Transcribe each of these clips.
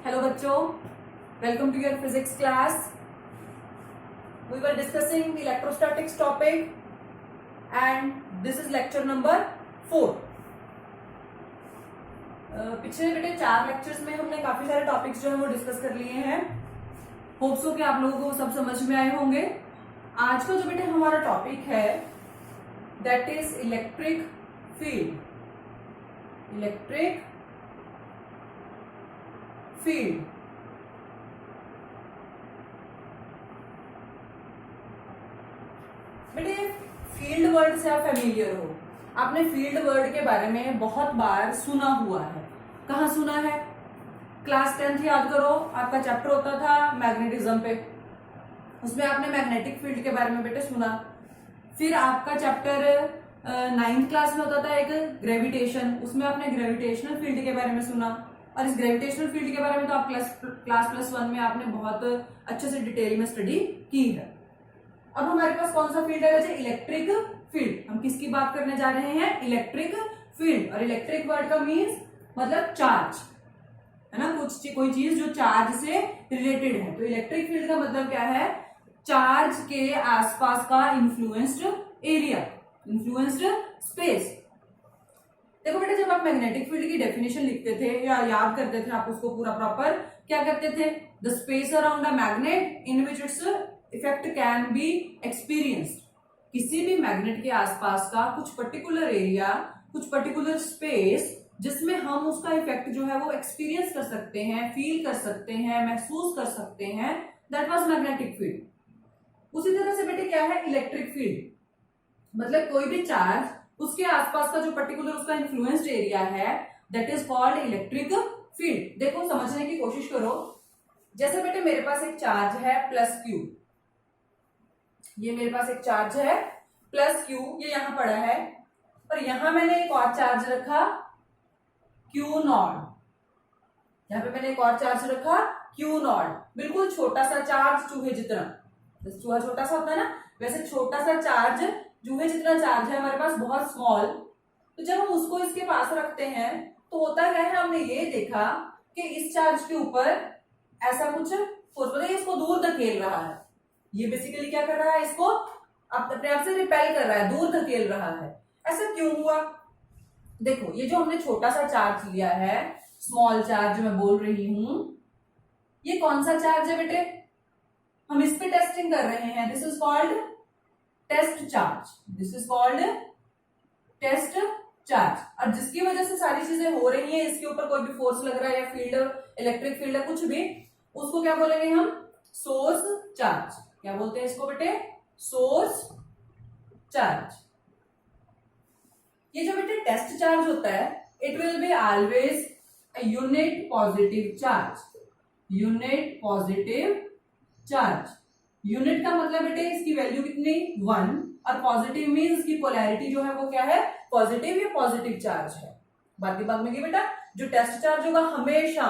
Hello बच्चों, welcome to your physics class. We were discussing the electrostatics topic and this is lecture number 4. पिछले बेटे 4 lectures में हमने काफी सारे टॉपिक्स जो है वो डिस्कस कर लिए हैं. होप सो कि आप लोगों को सब समझ में आए होंगे. आज का जो बेटे हमारा टॉपिक है that is electric field. Electric field. बेटे फील्ड वर्ड से आप फेमिलियर हो. आपने फील्ड वर्ड के बारे में बहुत बार सुना हुआ है. कहाँ सुना है? क्लास 10th याद करो, आपका चैप्टर होता था मैग्नेटिज्म पे. उसमें आपने मैग्नेटिक फील्ड के बारे में बेटे सुना. फिर आपका चैप्टर 9th क्लास में होता था एक ग्रेविटेशन. उसमें आपने ग्रेविटेशनल फील्ड के बारे में सुना. और इस ग्रेविटेशनल फील्ड के बारे में तो आप क्लास +1 में आपने बहुत अच्छे से डिटेल में स्टडी की है. अब हमारे पास कौन सा फील्ड है बच्चे? Electric field. हम किसकी बात करने जा रहे हैं? Electric field. और इलेक्ट्रिक वर्ड का मीन्स मतलब चार्ज है ना. कोई चीज जो चार्ज से रिलेटेड है. तो इलेक्ट्रिक फील्ड का मतलब क्या है? चार्ज के आसपास का इन्फ्लुएंस्ड एरिया, इन्फ्लुएंस्ड स्पेस. देखो बेटा, जब आप मैग्नेटिक फील्ड की डेफिनेशन लिखते थे या याद करते थे आप उसको पूरा प्रॉपर, क्या करते थे? The space around a magnet in which its effect can be experienced. किसी भी मैग्नेट के आसपास का कुछ पर्टिकुलर एरिया, कुछ पर्टिकुलर स्पेस जिसमें हम उसका इफेक्ट जो है वो एक्सपीरियंस कर सकते हैं, फील कर सकते हैं, महसूस कर सकते हैं. That was magnetic field. उसी तरह से बेटे क्या है इलेक्ट्रिक फील्ड? मतलब कोई भी चार्ज, उसके आसपास का जो पर्टिकुलर उसका इन्फ्लुएंस्ड एरिया है, that is called electric field. देखो समझने की कोशिश करो. जैसे बेटे मेरे पास एक चार्ज है +Q. ये मेरे पास एक चार्ज है +Q, ये यहां पड़ा है. और यहां मैंने एक और चार्ज रखा Q0. यहां पे मैंने एक और चार्ज रखा Q0. बिल्कुल छोटा सा चार्ज, चूहे जितना. चूहा छोटा सा होता है ना, वैसे छोटा सा चार्ज, चूहे जितना चार्ज है हमारे पास, बहुत स्मॉल. तो जब हम उसको इसके पास रखते हैं तो होता क्या है, हमने ये देखा कि इस चार्ज के ऊपर ऐसा कुछ फोर्स पता है, इसको दूर धकेल रहा है. ये बेसिकली क्या कर रहा है? इसको अपने आप से रिपेल कर रहा है, दूर धकेल रहा है. ऐसा क्यों हुआ? देखो, ये जो हमने छोटा सा चार्ज लिया है, स्मॉल चार्ज जो मैं बोल रही हूं, ये कौन सा चार्ज है बेटे? हम इस पे टेस्टिंग कर रहे हैं. This is called test charge. This is called test charge. और जिसकी वजह से सारी चीजें हो रही हैं, इसके ऊपर कोई भी फोर्स लग रहा है या फील्ड, इलेक्ट्रिक फील्ड है, कुछ भी, उसको क्या बोलेंगे हम? Source charge. क्या बोलते हैं इसको बेटे? Source charge. ये जो बेटे टेस्ट चार्ज होता है, it will be always a unit positive charge. Unit positive charge. Unit का मतलब बेटे इसकी वैल्यू कितनी? 1. और पॉजिटिव मीन्स इसकी पोलैरिटी जो है वो क्या है? पॉजिटिव. या पॉजिटिव चार्ज है. बात दिमाग में की बेटा. जो टेस्ट चार्ज होगा, हमेशा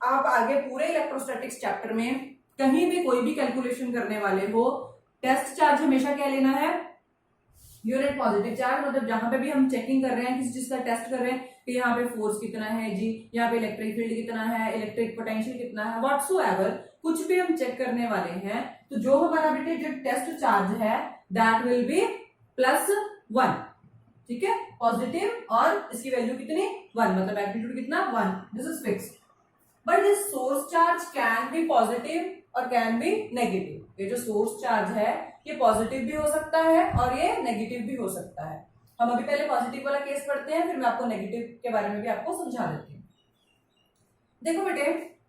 आप आगे पूरे इलेक्ट्रोस्टैटिक्स चैप्टर में कहीं भी कोई भी कैलकुलेशन करने वाले हो, टेस्ट चार्ज हमेशा क्या लेना है? Unit positive charge. मतलब जहां पे भी हम चेकिंग कर रहे हैं, किसी चीज का टेस्ट कर रहे हैं कि यहाँ पे फोर्स कितना है जी, यहाँ पे इलेक्ट्रिक फील्ड कितना है, इलेक्ट्रिक पोटेंशियल कितना है, व्हाटसोएवर कुछ भी हम चेक करने वाले हैं, तो जो हमारा बेटे जो टेस्ट चार्ज है दैट विल बी +1. ठीक है, पॉजिटिव. और इसकी वैल्यू कितनी? 1. मतलब मैग्नीट्यूड कितना? 1. This is fixed. But this source charge can be positive और कैन बी नेगेटिव. ये जो सोर्स चार्ज है ये पॉजिटिव भी हो सकता है और ये नेगेटिव भी हो सकता है. हम अभी पहले पॉजिटिव वाला केस पढ़ते हैं, फिर मैं आपको नेगेटिव के बारे में भी आपको समझा देती हूँ. देखो बेटे,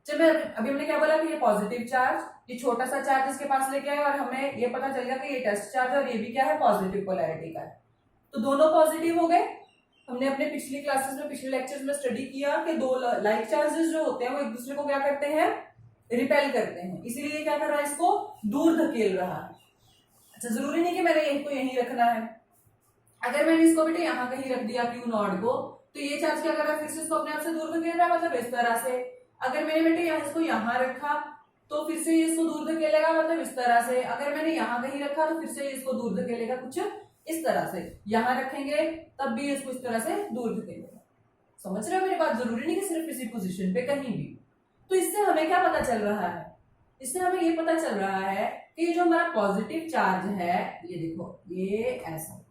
जब मैं अभी हमने क्या बोला कि ये पॉजिटिव चार्ज, ये छोटा सा चार्ज इसके पास लेके आए और हमें ये पता चल गया कि ये टेस्ट चार्ज और ये भी क्या है? पॉजिटिव पोलैरिटी का है. तो दोनों पॉजिटिव हो गए. हमने अपने पिछली क्लासेस में, पिछले लेक्चर्स में स्टडी किया कि दो लाइक चार्जेस जो होते हैं वो एक दूसरे को क्या करते हैं? रिपेल करते हैं. इसीलिए क्या कर रहा है? इसको दूर धकेल रहा है. अच्छा, जरूरी नहीं कि मैंने इसको यहीं रखना है. अगर मैंने इसको बेटे यहाँ कहीं रख दिया Q0 को, तो ये चार्ज क्या कर रहा है? फिर से इसको अपने आप से दूर धकेल रहा है, मतलब इस तरह से. अगर मैंने बेटे इसको यहाँ रखा तो फिर से ये इसको दूर धकेलेगा, मतलब इस तरह से. अगर मैंने यहाँ कहीं रखा तो फिर से ये इसको दूर धकेलेगा, कुछ इस तरह से. यहाँ रखेंगे तब भी इसको इस तरह से दूर धकेलेगा. समझ रहे हो मेरी बात? जरूरी नहीं कि सिर्फ इसी पोजीशन पे, कहीं भी. तो इससे हमें क्या पता चल रहा है, इससे हमें ये पता चल रहा है कि जो हमारा पॉजिटिव चार्ज है, ये देखो ये ऐसा,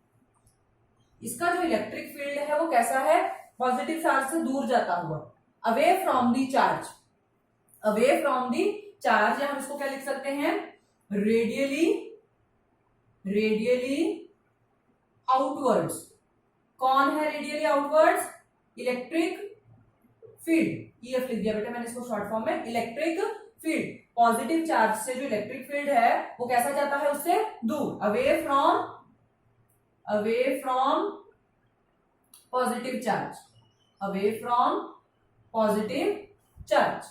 इसका जो इलेक्ट्रिक फील्ड है वो कैसा है, पॉजिटिव चार्ज से दूर जाता हुआ, away from the charge, away from the charge, या हम इसको क्या लिख सकते हैं, रेडियली, रेडियली आउटवर्ड्स। कौन है radially outwards, electric field, EF लिख दिया बेटा मैंने इसको शॉर्ट फॉर्म में, इलेक्ट्रिक फील्ड। पॉजिटिव चार्ज से जो इलेक्ट्रिक फील्ड है वो कैसा जाता है, उससे दूर, away from, away from positive charge, away from positive charge.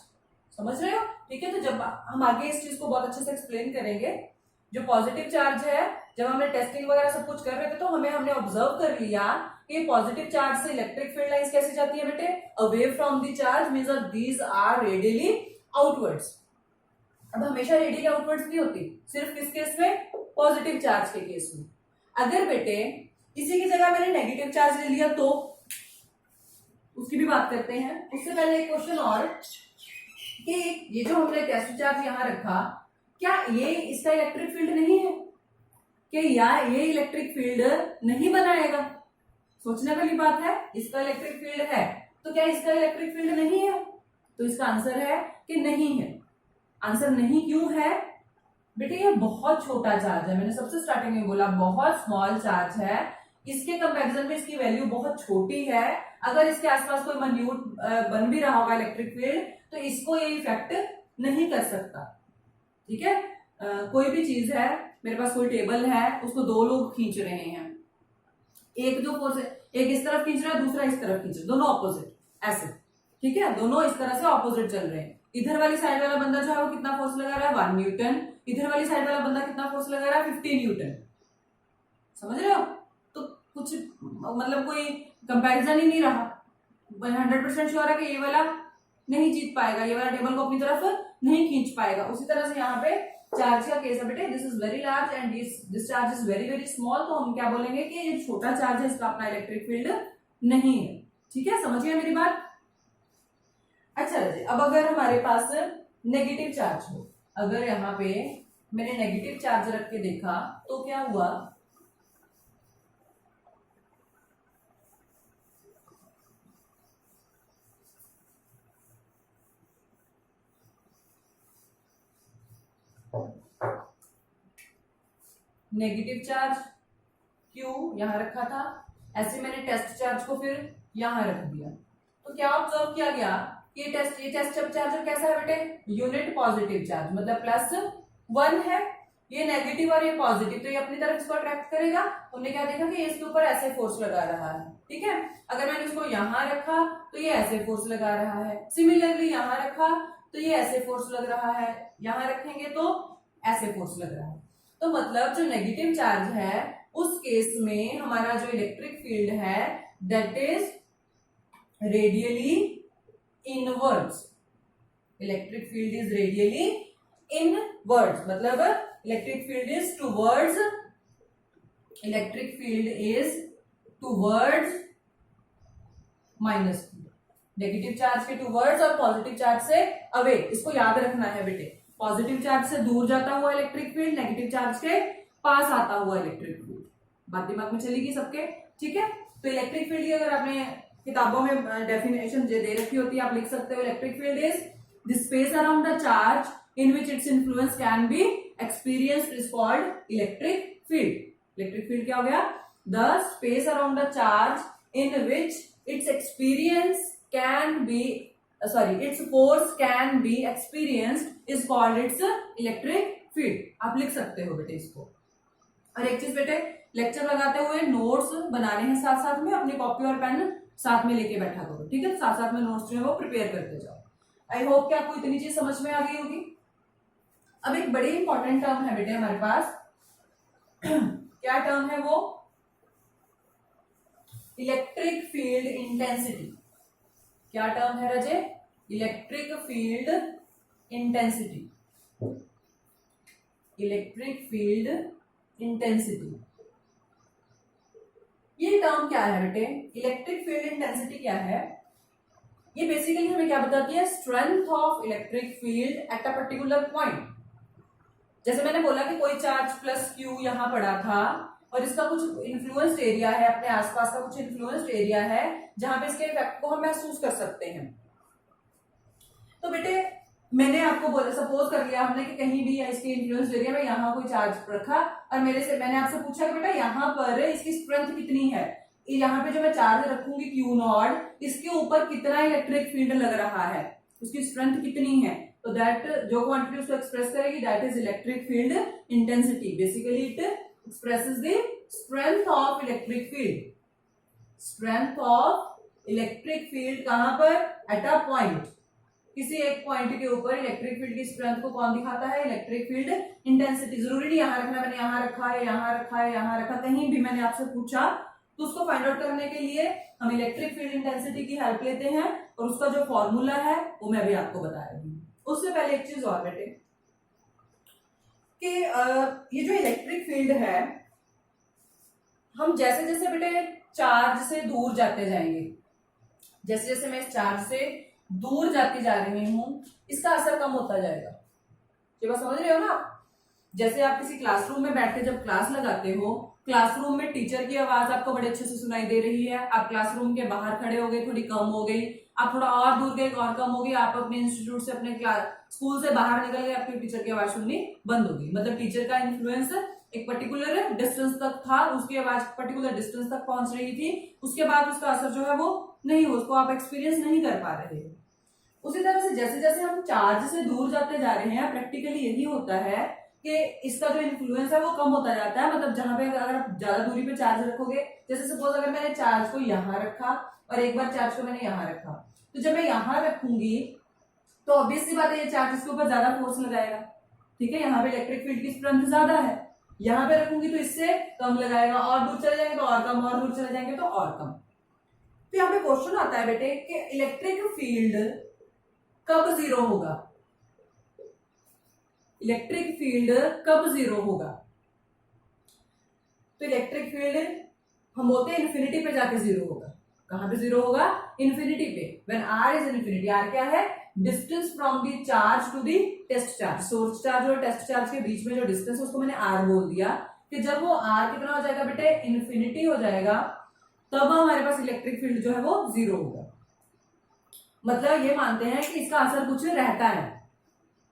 समझ रहे हो, ठीक है। तो जब हम आगे इस चीज को बहुत अच्छे से एक्सप्लेन करेंगे, जो पॉजिटिव चार्ज है, जब हमने टेस्टिंग वगैरह सब कुछ कर रहे थे तो हमने ऑब्जर्व कर लिया कि पॉजिटिव चार्ज से इलेक्ट्रिक फील्ड लाइंस कैसे जाती है बेटे, away from the charge, means these are radially outwards. अब हमेशा रेडियली आउटवर्ड्स नहीं होती, सिर्फ किस केस में, पॉजिटिव चार्ज के केस में। अगर बेटे इसी की जगह मैंने नेगेटिव चार्ज ले लिया तो उसकी भी बात करते हैं। उससे पहले एक क्वेश्चन और, कि ये जो हमने टेस्ट चार्ज यहां रखा, क्या ये इसका इलेक्ट्रिक फील्ड नहीं है, कि या ये इलेक्ट्रिक फील्ड नहीं बनाएगा, सोचने वाली बात है। इसका इलेक्ट्रिक फील्ड है तो क्या इसका इलेक्ट्रिक फील्ड नहीं है, तो इसका आंसर है कि नहीं है। आंसर नहीं क्यों है बेटे, ये बहुत छोटा चार्ज है, मैंने सबसे स्टार्टिंग में बोला बहुत स्मॉल चार्ज है, इसके कंपैरिजन में इसकी वैल्यू बहुत छोटी है। अगर इसके आसपास कोई माइन्यूट बन भी रहा होगा इलेक्ट्रिक फील्ड तो इसको ये इफेक्ट नहीं कर सकता, ठीक है। कोई भी चीज है, मेरे पास कोई टेबल है, उसको दो लोग खींच रहे हैं, एक जो फोर्स, एक इस तरफ खींच रहा है, दूसरा इस तरफ खींच रहा है, दोनों ऑपोजिट ऐसे, ठीक है, दोनों इस तरह से ऑपोजिट चल रहे हैं। इधर वाली साइड वाला बंदा जो है वो कितना फोर्स लगा रहा है, 1 न्यूटन, इधर वाली साइड वाला बंदा कितना फोर्स लगा रहा है, 15 न्यूटन। समझ रहे हो, तो कुछ मतलब कोई कंपैरिजन ही नहीं रहा, 100% श्योर है कि ये वाला नहीं जीत पाएगा, ये वाला टेबल को अपनी तरफ नहीं खींच पाएगा। उसी तरह से यहाँ पे चार्ज का केस है बेटे, this is very large and this charge is very very small, तो हम क्या बोलेंगे कि ये छोटा चार्ज है, इसका अपना इलेक्ट्रिक फील्ड नहीं है, ठीक है। समझिए मेरी बात। अच्छा जी, अब अगर हमारे पास नेगेटिव चार्ज हो, अगर यहाँ पे मैंने नेगेटिव चार्ज रख के देखा तो क्या हुआ, नेगेटिव चार्ज क्यू यहां रखा था, ऐसे मैंने टेस्ट चार्ज को फिर यहां रख दिया, तो क्या ऑब्जर्व किया गया कि ये टेस्ट चार्ज कैसा है बेटे, यूनिट पॉजिटिव चार्ज, मतलब +1 है, ये नेगेटिव और ये पॉजिटिव, तो ये अपनी तरफ इसको अट्रैक्ट करेगा। हमने क्या देखा कि इसके ऊपर ऐसे फोर्स लगा रहा है, ठीक है। अगर मैंने इसको यहां रखा तो ये ऐसे फोर्स लगा रहा है, सिमिलरली यहां रखा तो ये ऐसे फोर्स लग रहा है, यहां रखेंगे तो ऐसे फोर्स लग रहा है। तो मतलब जो नेगेटिव चार्ज है उस केस में हमारा जो इलेक्ट्रिक फील्ड है that is radially inwards, electric field is radially inwards, मतलब electric field is towards, electric field is towards minus, negative charge के टूवर्ड्स और पॉजिटिव चार्ज से अवे, इसको याद रखना है बेटे। पॉजिटिव चार्ज से दूर जाता हुआ इलेक्ट्रिक फील्ड, नेगेटिव चार्ज के पास आता हुआ इलेक्ट्रिक फील्ड, बात दिमाग में चलेगी सबके, ठीक है। तो इलेक्ट्रिक फील्ड की अगर आपने किताबों में डेफिनेशन दे रखी होती है, आप लिख सकते हो electric field is the space around the charge in which its influence can be experienced is called electric field. Electric field क्या हो गया, the space around the charge in which it's experience can be its force can be experienced is called its electric field। आप लिख सकते हो बेटे इसको। और एक चीज बेटे, लेक्चर लगाते हुए नोट्स बनाने हैं साथ साथ में, अपनी कॉपी और पेन साथ में लेके बैठा करो, ठीक है। साथ साथ में नोट्स जो है वो प्रिपेयर करते जाओ। आई होप कि आपको इतनी चीज समझ में आ गई होगी। अब एक बड़ी इंपॉर्टेंट टर्म है बेटे हमारे पास, क्या टर्म है वो, इलेक्ट्रिक फील्ड इंटेंसिटी। क्या टर्म है रजे, electric field intensity, electric field intensity. ये टर्म क्या है बेटे, इलेक्ट्रिक फील्ड इंटेंसिटी क्या है, ये बेसिकली हमें क्या बताती है, strength of electric field at a particular point. जैसे मैंने बोला कि कोई चार्ज प्लस क्यू यहां पड़ा था और इसका कुछ इन्फ्लुएंस्ड एरिया है, अपने आसपास का कुछ इन्फ्लुएंस्ड एरिया है जहां पे इसके इफेक्ट को हम महसूस कर सकते हैं। तो बेटे मैंने आपको बोला, सपोज कर लिया हमने कि कहीं भी इसके इन्फ्लुएंस एरिया में यहाँ कोई चार्ज रखा और मैंने आपसे पूछा कि बेटा यहाँ पर इसकी स्ट्रेंथ कितनी है, यहाँ पे जो मैं चार्ज रखूंगी क्यू नॉट, इसके ऊपर कितना इलेक्ट्रिक फील्ड लग रहा है, उसकी स्ट्रेंथ कितनी है। तो दैट जो क्वांटिटी उसको एक्सप्रेस करेगी that is electric field intensity. Basically it expresses the strength of electric field, strength of electric field कहां पर, एट अ पॉइंट, किसी एक पॉइंट के ऊपर इलेक्ट्रिक फील्ड की स्ट्रेंथ को कौन दिखाता है, इलेक्ट्रिक फील्ड इंटेंसिटी। जरूरी नहीं यहां रखना, मैंने यहां रखा है, यहां रखा है, यहां रखा, कहीं भी मैंने आपसे पूछा तो उसको फाइंड आउट करने के लिए हम इलेक्ट्रिक फील्ड इंटेंसिटी की हेल्प लेते हैं और उसका जो फॉर्मूला है वो मैं भी आपको बता रही हूँ। उससे पहले एक चीज और बेटे कि ये जो इलेक्ट्रिक फील्ड है, हम जैसे जैसे बेटे चार्ज से दूर जाते जाएंगे, जैसे जैसे मैं इस चार्ज से दूर जाती जा रही हूं, इसका असर कम होता जाएगा। ये बात समझ रहे हो ना आप? जैसे आप किसी क्लासरूम में बैठ के जब क्लास लगाते हो, क्लासरूम में टीचर की आवाज आपको बड़े अच्छे से सुनाई दे रही है, आप क्लासरूम के बाहर खड़े हो गए, थोड़ी कम हो गई, आप थोड़ा और दूर गए और कम हो गई, आप अपने इंस्टीट्यूट से, अपने स्कूल से बाहर निकल गए, आपकी टीचर की आवाज सुननी बंद हो गई। मतलब टीचर का इन्फ्लुएंस एक पर्टिकुलर डिस्टेंस तक था, उसकी आवाज पर्टिकुलर डिस्टेंस तक पहुंच रही थी, उसके बाद उसका असर जो है वो नहीं, उसको आप एक्सपीरियंस नहीं कर पा रहे। उसी तरह से जैसे जैसे हम चार्ज से दूर जाते जा रहे हैं, प्रैक्टिकली यही होता है कि इसका जो इन्फ्लुएंस है वो कम होता जाता है। मतलब जहां पे अगर आप ज्यादा दूरी पे चार्ज रखोगे, जैसे सपोज अगर मैंने चार्ज को यहां रखा और एक बार चार्ज को मैंने यहां रखा, तो जब मैं यहां रखूंगी तो ऑब्वियस सी बात है ये चार्ज इसके ऊपर ज्यादा फोर्स लगाएगा, ठीक है, यहाँ पे इलेक्ट्रिक फील्ड की स्ट्रेंथ ज्यादा है। यहाँ पे रखूंगी तो इससे कम लगाएगा, और दूर चले जाएंगे तो और कम, और दूर चले जाएंगे तो और कम। तो यहाँ पे क्वेश्चन आता है बेटे कि इलेक्ट्रिक फील्ड कब जीरो होगा, इलेक्ट्रिक फील्ड कब जीरो होगा। तो इलेक्ट्रिक फील्ड हम बोलते हैं इन्फिनिटी पे जाके जीरो होगा। कहां पे जीरो होगा, इन्फिनिटी पे। When R is infinity, R क्या है, distance from the charge to the test charge, source charge और टेस्ट चार्ज के बीच में जो डिस्टेंस है उसको मैंने आर बोल दिया, कि जब वो आर कितना हो जाएगा बेटे, इन्फिनिटी हो जाएगा, तब हमारे पास इलेक्ट्रिक फील्ड जो है वो जीरो होगा। मतलब ये मानते हैं कि इसका असर कुछ रहता है,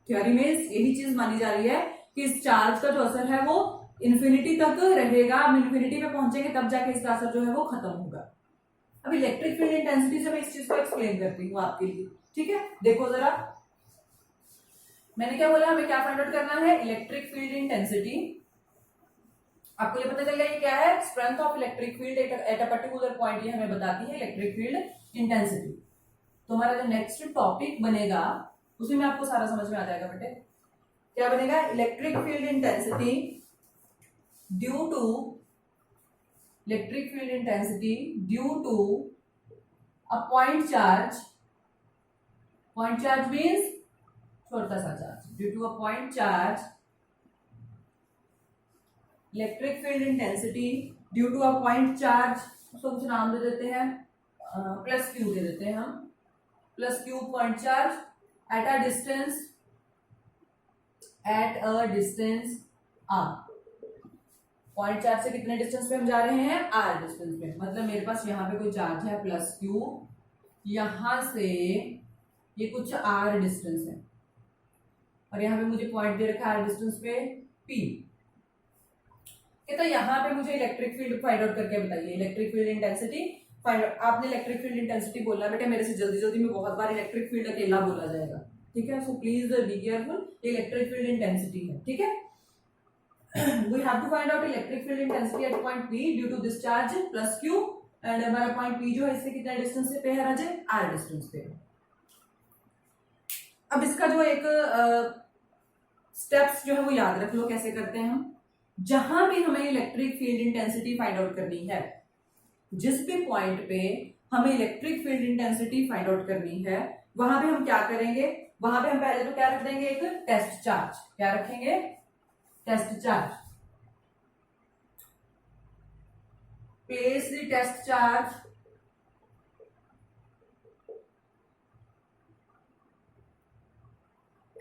थ्योरी में यही चीज मानी जा रही है कि इस चार्ज का जो असर है वो इन्फिनिटी तक रहेगा, हम इन्फिनिटी पे पहुंचेंगे तब जाके इसका असर जो है वो खत्म होगा। अब इलेक्ट्रिक फील्ड इंटेंसिटी से मैं इस चीज को एक्सप्लेन करती हूँ आपके लिए, ठीक है। देखो जरा, मैंने क्या बोला, हमें क्या फाइंड आउट करना है, इलेक्ट्रिक फील्ड इंटेंसिटी। आपको ये पता चल गया ये क्या है, strength of electric field at a particular point, ये हमें बताती है इलेक्ट्रिक फील्ड इंटेंसिटी। तो हमारा जो नेक्स्ट टॉपिक बनेगा उसी में आपको सारा समझ में आ जाएगा बेटे। क्या बनेगा, electric field intensity due to, electric field intensity due to a point charge, point charge means छोटा सा चार्ज, due to a point charge, electric field intensity due to a point charge, उसको कुछ नाम दे देते हैं, प्लस क्यू दे देते हैं हम, plus Q point charge at a distance, at a distance R. Point charge से कितने डिस्टेंस पे हम जा रहे हैं, आर डिस्टेंस पे। मतलब मेरे पास यहाँ पे कोई चार्ज है प्लस क्यू, यहां से ये कुछ आर डिस्टेंस है और यहाँ पे मुझे पॉइंट दे रखा है आर डिस्टेंस पे पी। तो यहाँ पे मुझे इलेक्ट्रिक फील्ड फाइंड आउट करके बताइए, electric field intensity find out. आपने इलेक्ट्रिक फील्ड इंटेंसिटी बोलना बेटा, मेरे से जल्दी जल्दी में बहुत बार इलेक्ट्रिक फील्ड अकेला बोला जाएगा, ठीक है। So please be careful, electric field intensity है, ठीक है। we have to find out electric field intensity at point P due to this charge plus Q, and हमारा point P जो है इससे कितना डिस्टेंस पे है राजे, R डिस्टेंस पे। अब इसका जो एक स्टेप्स जो है वो याद रख लो कैसे करते हैं हम। जहां भी हमें electric field intensity find out करनी है, जिस भी पॉइंट पे हमें electric field intensity find out करनी है, वहां पे हम क्या करेंगे, वहां पे हम पहले तो क्या रख देंगे, एक टेस्ट चार्ज। क्या रखेंगे, test charge. Place the test charge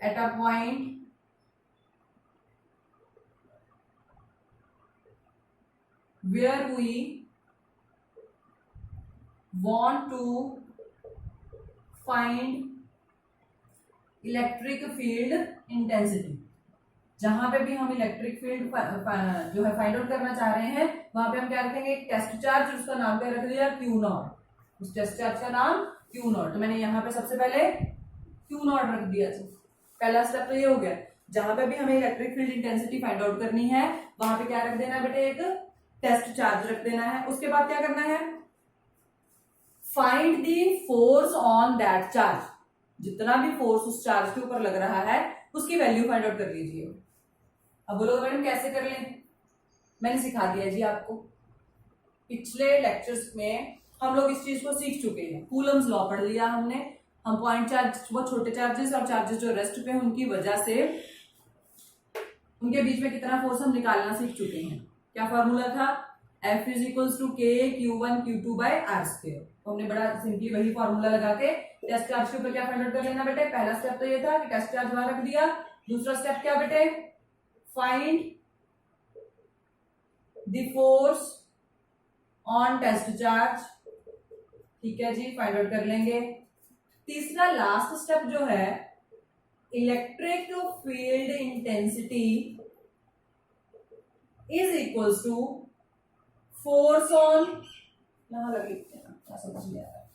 at a point where we want to find electric field intensity, जहां पे भी हम इलेक्ट्रिक फील्ड जो है फाइंड आउट करना चाह रहे हैं वहां पे हम क्या रखेंगे, एक टेस्ट चार्ज, उसका नाम क्या रख दिया, क्यू नॉट। उस टेस्ट चार्ज का नाम क्यू नॉट, तो मैंने यहाँ पे सबसे पहले क्यू नॉट रख दिया। पहला स्टेप तो ये हो गया, जहां पे भी हमें electric field intensity find out करनी है वहां पे क्या रख देना है बेटे, एक टेस्ट चार्ज रख देना है। उसके बाद क्या करना है, find the force on that charge, जितना भी फोर्स उस चार्ज के ऊपर लग रहा है उसकी वैल्यू फाइंड आउट कर लीजिए। अब बोलो मैडम कैसे कर लें, मैंने सिखा दिया जी आपको। पिछले लेक्चर्स में हम लोग इस चीज को सीख चुके हैं, कूलम्स लॉ पढ़ लिया हमने। हम पॉइंट चार्ज, बहुत छोटे चार्जेस और चार्जेस जो रेस्ट पे हैं उनकी वजह से उनके बीच में कितना फोर्स हम निकालना सीख चुके हैं। क्या फॉर्मूला था, F is equals to K Q1 Q2 by R square. तो हमने बड़ा सिंपली वही फॉर्मूला लगा के टेस्ट चार्ज के ऊपर क्या फाइंड आउट कर लेना बेटे। पहला स्टेप तो ये था कि टेस्ट चार्ज वहां रख दिया। दूसरा स्टेप क्या बेटे, find the force on test charge, ठीक है जी, फाइंड आउट कर लेंगे। तीसरा लास्ट स्टेप जो है, electric field intensity is equals to force on, यहां लगे क्या समझ में आ रहा है,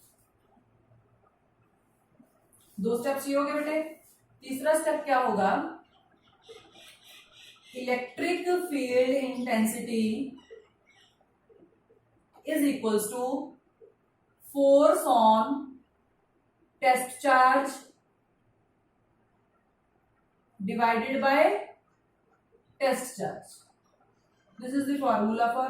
दो स्टेप्स ये हो गए बेटे। तीसरा स्टेप क्या होगा, electric field intensity is equals to force on test charge divided by test charge. This is the formula for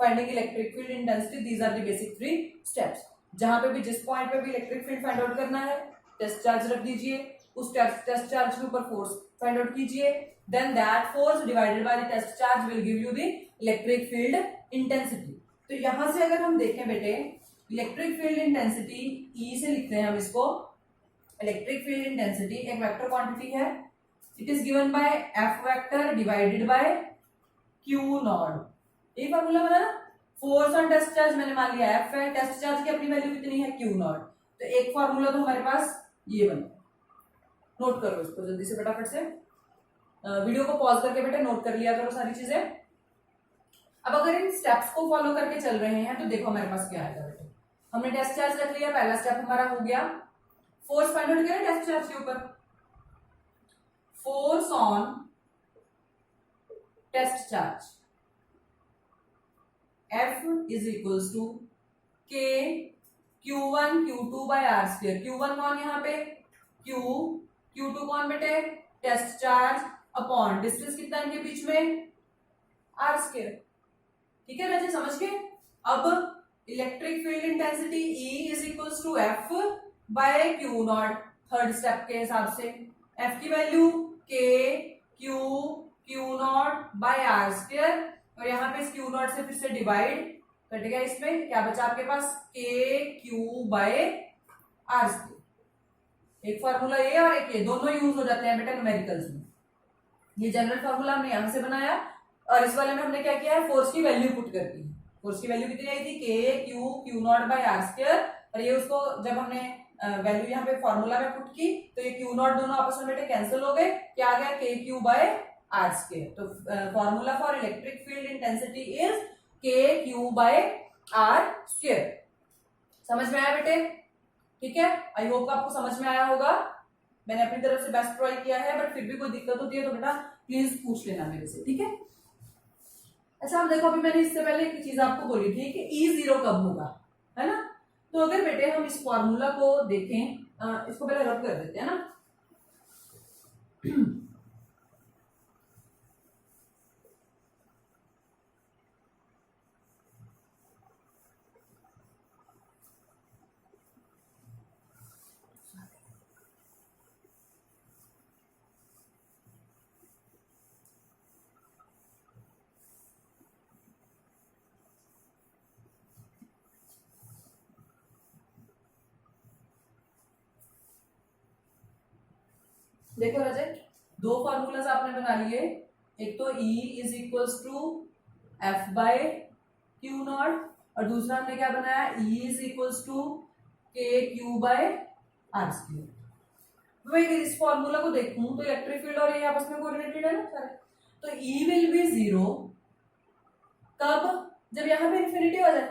finding electric field intensity. These are the basic three steps. जहां पे भी, जिस पॉइंट पे भी electric field find out करना है, test charge रख दीजिए, उस टेस्ट चार्ज के ऊपर फोर्स फाइंड आउट कीजिए, then that force divided by the test charge will give you the electric field intensity. तो यहां से अगर हम देखें बेटे, इलेक्ट्रिक फील्ड इंटेंसिटी ई से लिखते हैं हम इसको। इलेक्ट्रिक फील्ड इंटेंसिटी एक वेक्टर क्वांटिटी है, it is given by F vector divided bye Q not. ये फॉर्मूला बना ना, फोर्स ऑन टेस्ट चार्ज मैंने मान लिया एफ है, टेस्ट चार्ज की अपनी वैल्यू कितनी है, क्यू नॉट। तो एक फॉर्मूला तो हमारे पास ये बना, नोट करो इसको जल्दी से फटाफट से, वीडियो को पॉज करके बेटा नोट कर लिया करो सारी चीजें। अब अगर इन स्टेप्स को फॉलो करके चल रहे हैं तो देखो हमारे पास क्या आएगा बेटे। हमने टेस्ट चार्ज रख लिया, पहला स्टेप हमारा हो गया, फोर्स फाइंड आउट करें टेस्ट चार्ज के ऊपर। Force on test charge F is equals to K Q1 Q2 by R square. Q1 कौन यहाँ पे, Q, Q2 कौन बेटे, टेस्ट चार्ज, अपॉन डिस्टेंस कितना इनके बीच में, R स्क्वायर। ठीक है बच्चे, समझ गए। अब electric field intensity E is equals to F by Q not, third step के हिसाब से। F की value K Q not by R square, और यहाँ पे इस Q नॉट से फिर से डिवाइड कट गया, इसमें क्या बचा आपके पास, K Q by R square. एक फॉर्मूला ये और एक ये, दोनों यूज हो जाते हैं बेटा न्यूमेरिकल्स में। ये जनरल फॉर्मूला हमने यहां से बनाया, और इस वाले में हमने क्या किया है, फोर्स की वैल्यू पुट कर दी। फोर्स की वैल्यू कितनी आई थी, K Q not by R square, और ये उसको जब हमने वैल्यू यहाँ पे फॉर्मूला में पुट की तो ये क्यू नॉट दोनों आपस में बेटे कैंसिल हो गए, क्या आ गया, के क्यू बाय आर स्क्वायर। तो formula for electric field intensity is के क्यू बाय आर स्क्वायर। समझ में आया बेटे, ठीक है, आई होप आपको समझ में आया होगा। मैंने अपनी तरफ से बेस्ट ट्राई किया है, बट फिर भी कोई दिक्कत होती है तो बेटा प्लीज पूछ लेना मेरे से, ठीक है। अच्छा, अब देखो, अभी मैंने इससे पहले एक चीज आपको बोली थी कि E0 कब होगा, है ना। तो अगर बेटे हम इस फॉर्मूला को देखें, इसको पहले रब कर देते हैं ना। देखो रजत, दो फॉर्मूलाज आपने बना लिए, एक तो E is equals to F by Q not, और दूसरा हमने क्या बनाया, E is equals to K Q by R square. मैं इस फॉर्मूला को देखूं तो इलेक्ट्रिक फील्ड और ये आपस में कोरिलेटेड है ना सारे, तो E विल बी जीरो कब, जब यहाँ पे इन्फिनिटी हो जाए,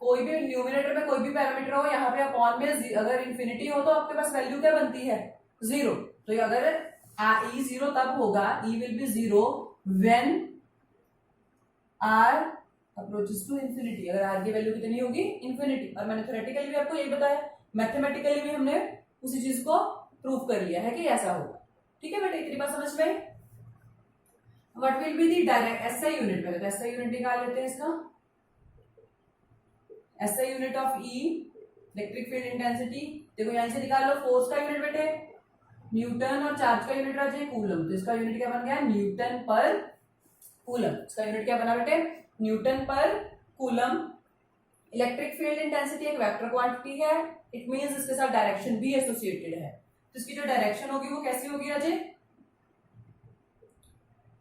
कोई भी न्यूमिनेटर में कोई भी पैरामीटर हो, यहाँ पे अपॉन में अगर इन्फिनिटी हो तो आपके पास वैल्यू क्या बनती है, जीरो। तो ये अगर ई जीरो तब होगा, E will be zero when R approaches to infinity, अगर आर की वैल्यू कितनी होगी, इन्फिनिटी। और मैंने थ्योरेटिकली भी आपको यही बताया, मैथमेटिकली भी हमने उसी चीज को प्रूव कर लिया है कि ऐसा होगा। ठीक है बेटा, इतनी बात समझ में। What will be the direct SI unit, पहले तो एसआई यूनिट निकाल लेते हैं इसका। SI unit of E electric field intensity, देखो यहां से निकाल लो, फोर्स का यूनिट बेटे न्यूटन और चार्ज का यूनिट आ जाए कूलम, तो इसका यूनिट क्या बन गया, न्यूटन पर कूलम। इसका यूनिट क्या बना बेटे, न्यूटन पर कूलम। इलेक्ट्रिक फील्ड इंटेंसिटी एक वेक्टर क्वांटिटी है, इट मींस इसके साथ डायरेक्शन भी एसोसिएटेड है, तो इसकी जो डायरेक्शन होगी वो कैसी होगी Ajay,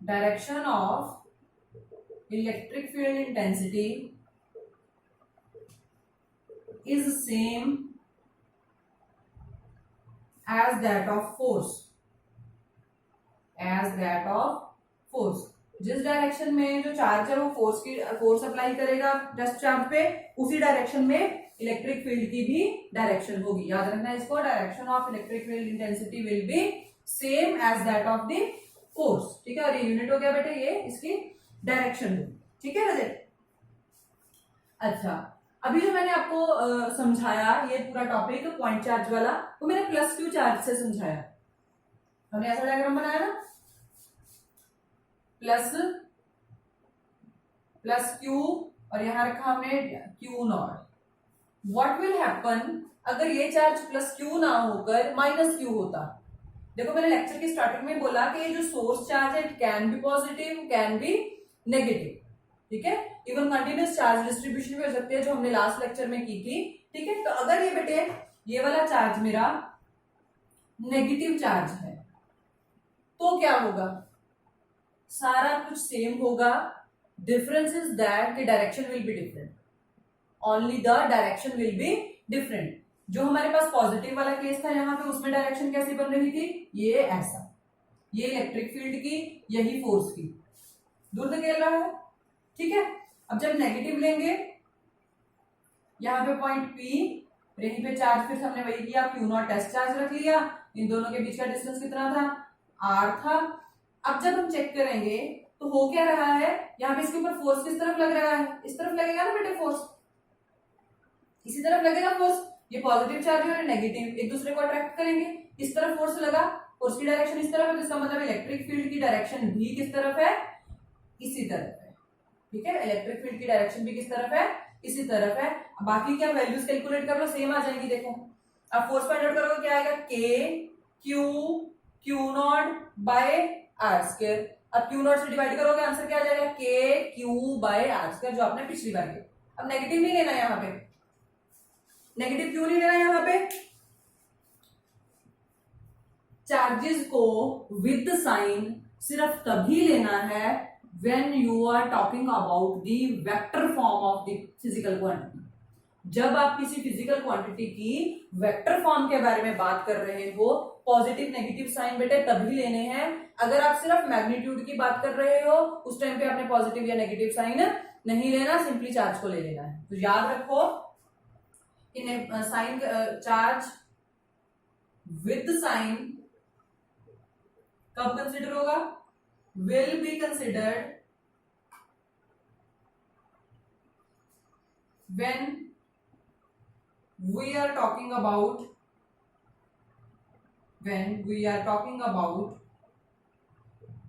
direction of electric field intensity is same as that of force, as that of force। जिस डायरेक्शन में जो चार्ज है वो फोर्स अप्लाई करेगा जस्ट चार्ज पे, उसी डायरेक्शन में इलेक्ट्रिक फील्ड की भी डायरेक्शन होगी। याद रखना इसको, direction of electric field intensity will be same as that of the force. ठीक है, और ये यूनिट हो गया बेटे, ये इसकी डायरेक्शन हो। ठीक है रजत, अच्छा अभी जो मैंने आपको समझाया ये पूरा टॉपिक पॉइंट चार्ज वाला, वो मैंने प्लस क्यू चार्ज से समझाया। हमने ऐसा डायग्राम बनाया ना, प्लस प्लस क्यू और यहां रखा हमने Q not. What will happen अगर ये चार्ज प्लस क्यू ना होकर माइनस क्यू होता। देखो मैंने लेक्चर की स्टार्टिंग में बोला कि ये जो सोर्स चार्ज है it can be positive, can be negative. ठीक है, इवन कंटिन्यूस चार्ज डिस्ट्रीब्यूशन भी हो सकती है, जो हमने लास्ट लेक्चर में की थी। ठीक है, तो अगर ये बेटे ये वाला चार्ज मेरा नेगेटिव चार्ज है तो क्या होगा, सारा कुछ सेम होगा, डिफरेंस इज दैट कि direction will be different, only the direction will be different. जो हमारे पास पॉजिटिव वाला केस था यहाँ पे, उसमें डायरेक्शन कैसी बन रही थी, ये ऐसा, ये इलेक्ट्रिक फील्ड की, यही फोर्स की, दूर धकेल रहा है। ठीक है, अब जब नेगेटिव लेंगे, यहाँ पे पॉइंट P, यहीं पे चार्ज फिर हमने वही किया, क्यू नॉट टेस्ट चार्ज रख लिया, इन दोनों के बीच का डिस्टेंस कितना था, R था। अब जब हम चेक करेंगे तो हो क्या रहा है, यहाँ पे इसके ऊपर फोर्स किस तरफ लग रहा है, इस तरफ लगेगा ना बेटे, फोर्स इसी तरफ लगेगा फोर्स। ये पॉजिटिव चार्ज और नेगेटिव एक दूसरे को अट्रैक्ट करेंगे, इस तरफ फोर्स लगा, फोर्स की डायरेक्शन इस तरफ है, तो इसका मतलब इलेक्ट्रिक फील्ड की डायरेक्शन भी किस तरफ है, इसी तरफ है। ठीक है, इलेक्ट्रिक फील्ड की डायरेक्शन भी किस तरफ है, इसी तरफ है। बाकी क्या वैल्यूज कैलकुलेट कर लो, सेम आ जाएंगी। देखो अब फोर्स फाइंड आउट करोगे, क्या आएगा, K Q Q not by R square. अब क्यू नॉट से डिवाइड करोगे, आंसर क्या आ जाएगा, के क्यू बाय आर स्क्वायर, जो आपने पिछली बार किया। अब नेगेटिव नहीं लेना यहाँ पे, नेगेटिव क्यों नहीं लेना यहाँ पे, चार्जेस को विद साइन सिर्फ तभी लेना है when you are talking about the vector form of the physical quantity। जब आप किसी फिजिकल क्वांटिटी की वेक्टर फॉर्म के बारे में बात कर रहे हो, पॉजिटिव नेगेटिव साइन बेटे तभी लेने हैं। अगर आप सिर्फ मैग्नीट्यूड की बात कर रहे हो, उस टाइम पे आपने पॉजिटिव या नेगेटिव साइन नहीं लेना, सिंपली चार्ज को ले लेना है। तो याद रखो कि साइन चार्ज विद साइन कब कंसिडर होगा, will be considered when we are talking about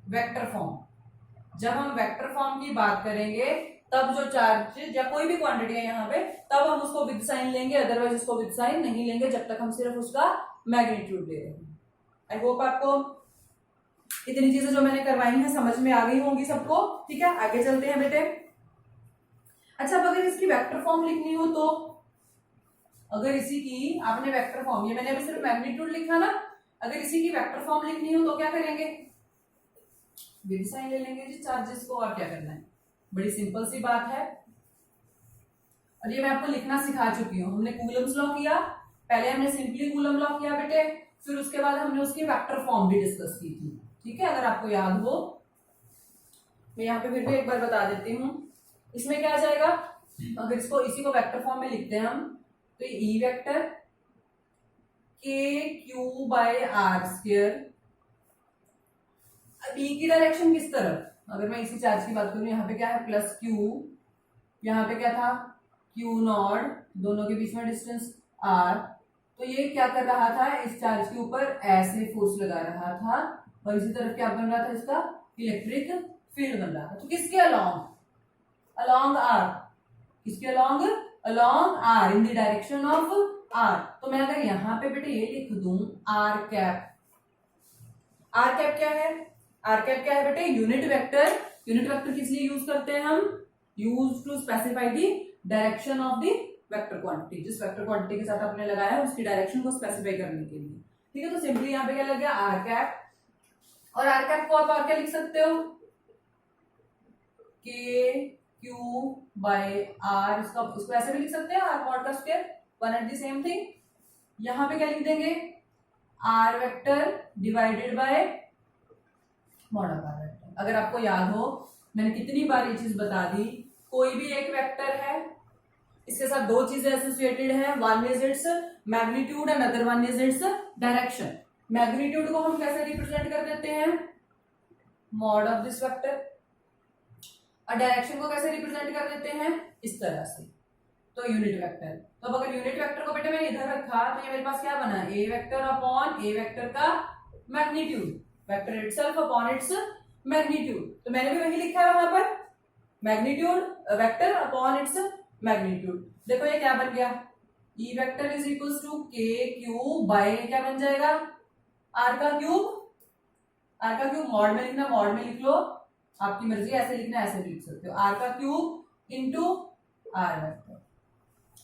vector form. जब हम वेक्टर फॉर्म की बात करेंगे तब जो चार्ज या कोई भी क्वांटिटी है यहाँ पे, तब हम उसको विद साइन लेंगे, अदरवाइज उसको विद साइन नहीं लेंगे जब तक हम सिर्फ उसका मैग्नीट्यूड ले रहे हैं। आई होप आपको इतनी चीजें जो मैंने करवाई हैं समझ में आ गई होंगी सबको। ठीक है, आगे चलते हैं बेटे। अच्छा, अब अगर इसकी वेक्टर फॉर्म लिखनी हो तो, अगर इसी की आपने वेक्टर फॉर्म, ये मैंने अभी सिर्फ मैग्नीट्यूड लिखा ना, अगर इसी की वेक्टर फॉर्म लिखनी हो तो क्या करेंगे, विद साइन ले लेंगे जी चार्जेस को, और क्या करना है, बड़ी सिंपल सी बात है। और ये मैं आपको लिखना सिखा चुकी हूँ। हमने कूलम्स लॉ किया, पहले हमने सिंपली कूलम लॉ किया बेटे, फिर उसके बाद हमने उसकी वेक्टर फॉर्म भी डिस्कस की थी, ठीक है, अगर आपको याद हो। मैं यहाँ पे फिर भी एक बार बता देती हूँ। इसमें क्या आ जाएगा, अगर इसको इसी को वेक्टर फॉर्म में लिखते हैं हम, तो ये ई वेक्टर के क्यू बाय आर स्क्वायर, अब ई की डायरेक्शन किस तरफ, अगर मैं इसी चार्ज की बात करूं, यहाँ पे क्या है प्लस क्यू, यहाँ पे क्या था क्यू नॉट, दोनों के बीच में डिस्टेंस आर, तो ये क्या कर रहा था, इस चार्ज के ऊपर ऐसे फोर्स लगा रहा था, और इसी तरफ क्या बन रहा था, इसका इलेक्ट्रिक फील्ड बन रहा था। तो किसके अलॉन्ग, अलॉन्ग आर, किसके along, along R, in the direction of R. तो मैं अगर यहाँ पे बेटे ये लिख दूं आर कैप, आर कैप क्या है, आर कैप क्या है बेटे, यूनिट वेक्टर। यूनिट वेक्टर किस लिए यूज करते हैं हम, use to specify the direction of the vector quantity, जिस वेक्टर क्वांटिटी के साथ आपने लगाया है उसकी डायरेक्शन को स्पेसिफाई करने के लिए, ठीक है। तो सिंपली यहाँ पे क्या लग गया आर कैप, और आर कैप को आप और क्या लिख सकते हो, के क्यू बाय आर, इसको ऐसे भी लिख सकते हैं आर मॉड का square, one and the same thing. यहाँ पे क्या लिख देंगे, R vector divided by mod of R vector. अगर आपको याद हो मैंने कितनी बार ये चीज बता दी, कोई भी एक वेक्टर है, इसके साथ दो चीजें एसोसिएटेड है, one is its magnitude and other one is its direction. Magnitude को हम कैसे रिप्रेजेंट कर देते हैं, मॉड ऑफ दिस वेक्टर, और डायरेक्शन को कैसे रिप्रेजेंट कर देते हैं, इस तरह से, तो यूनिट वेक्टर। तो अब अगर यूनिट वेक्टर को बेटे मैंने इधर रखा तो ये मेरे पास क्या बना, A vector upon A vector का magnitude, vector itself upon its magnitude. तो मैंने भी वही लिखा है वहां पर, magnitude vector upon its magnitude. देखो ये क्या बन गया, E vector is equal to k cube by क्या बन जाएगा, आर का क्यूब, आर का क्यूब मॉड में लिखना, मॉड में लिख लो, आपकी मर्जी, ऐसे लिखना ऐसे भी लिख सकते हो, आर का क्यूब इंटू आर वेक्टर,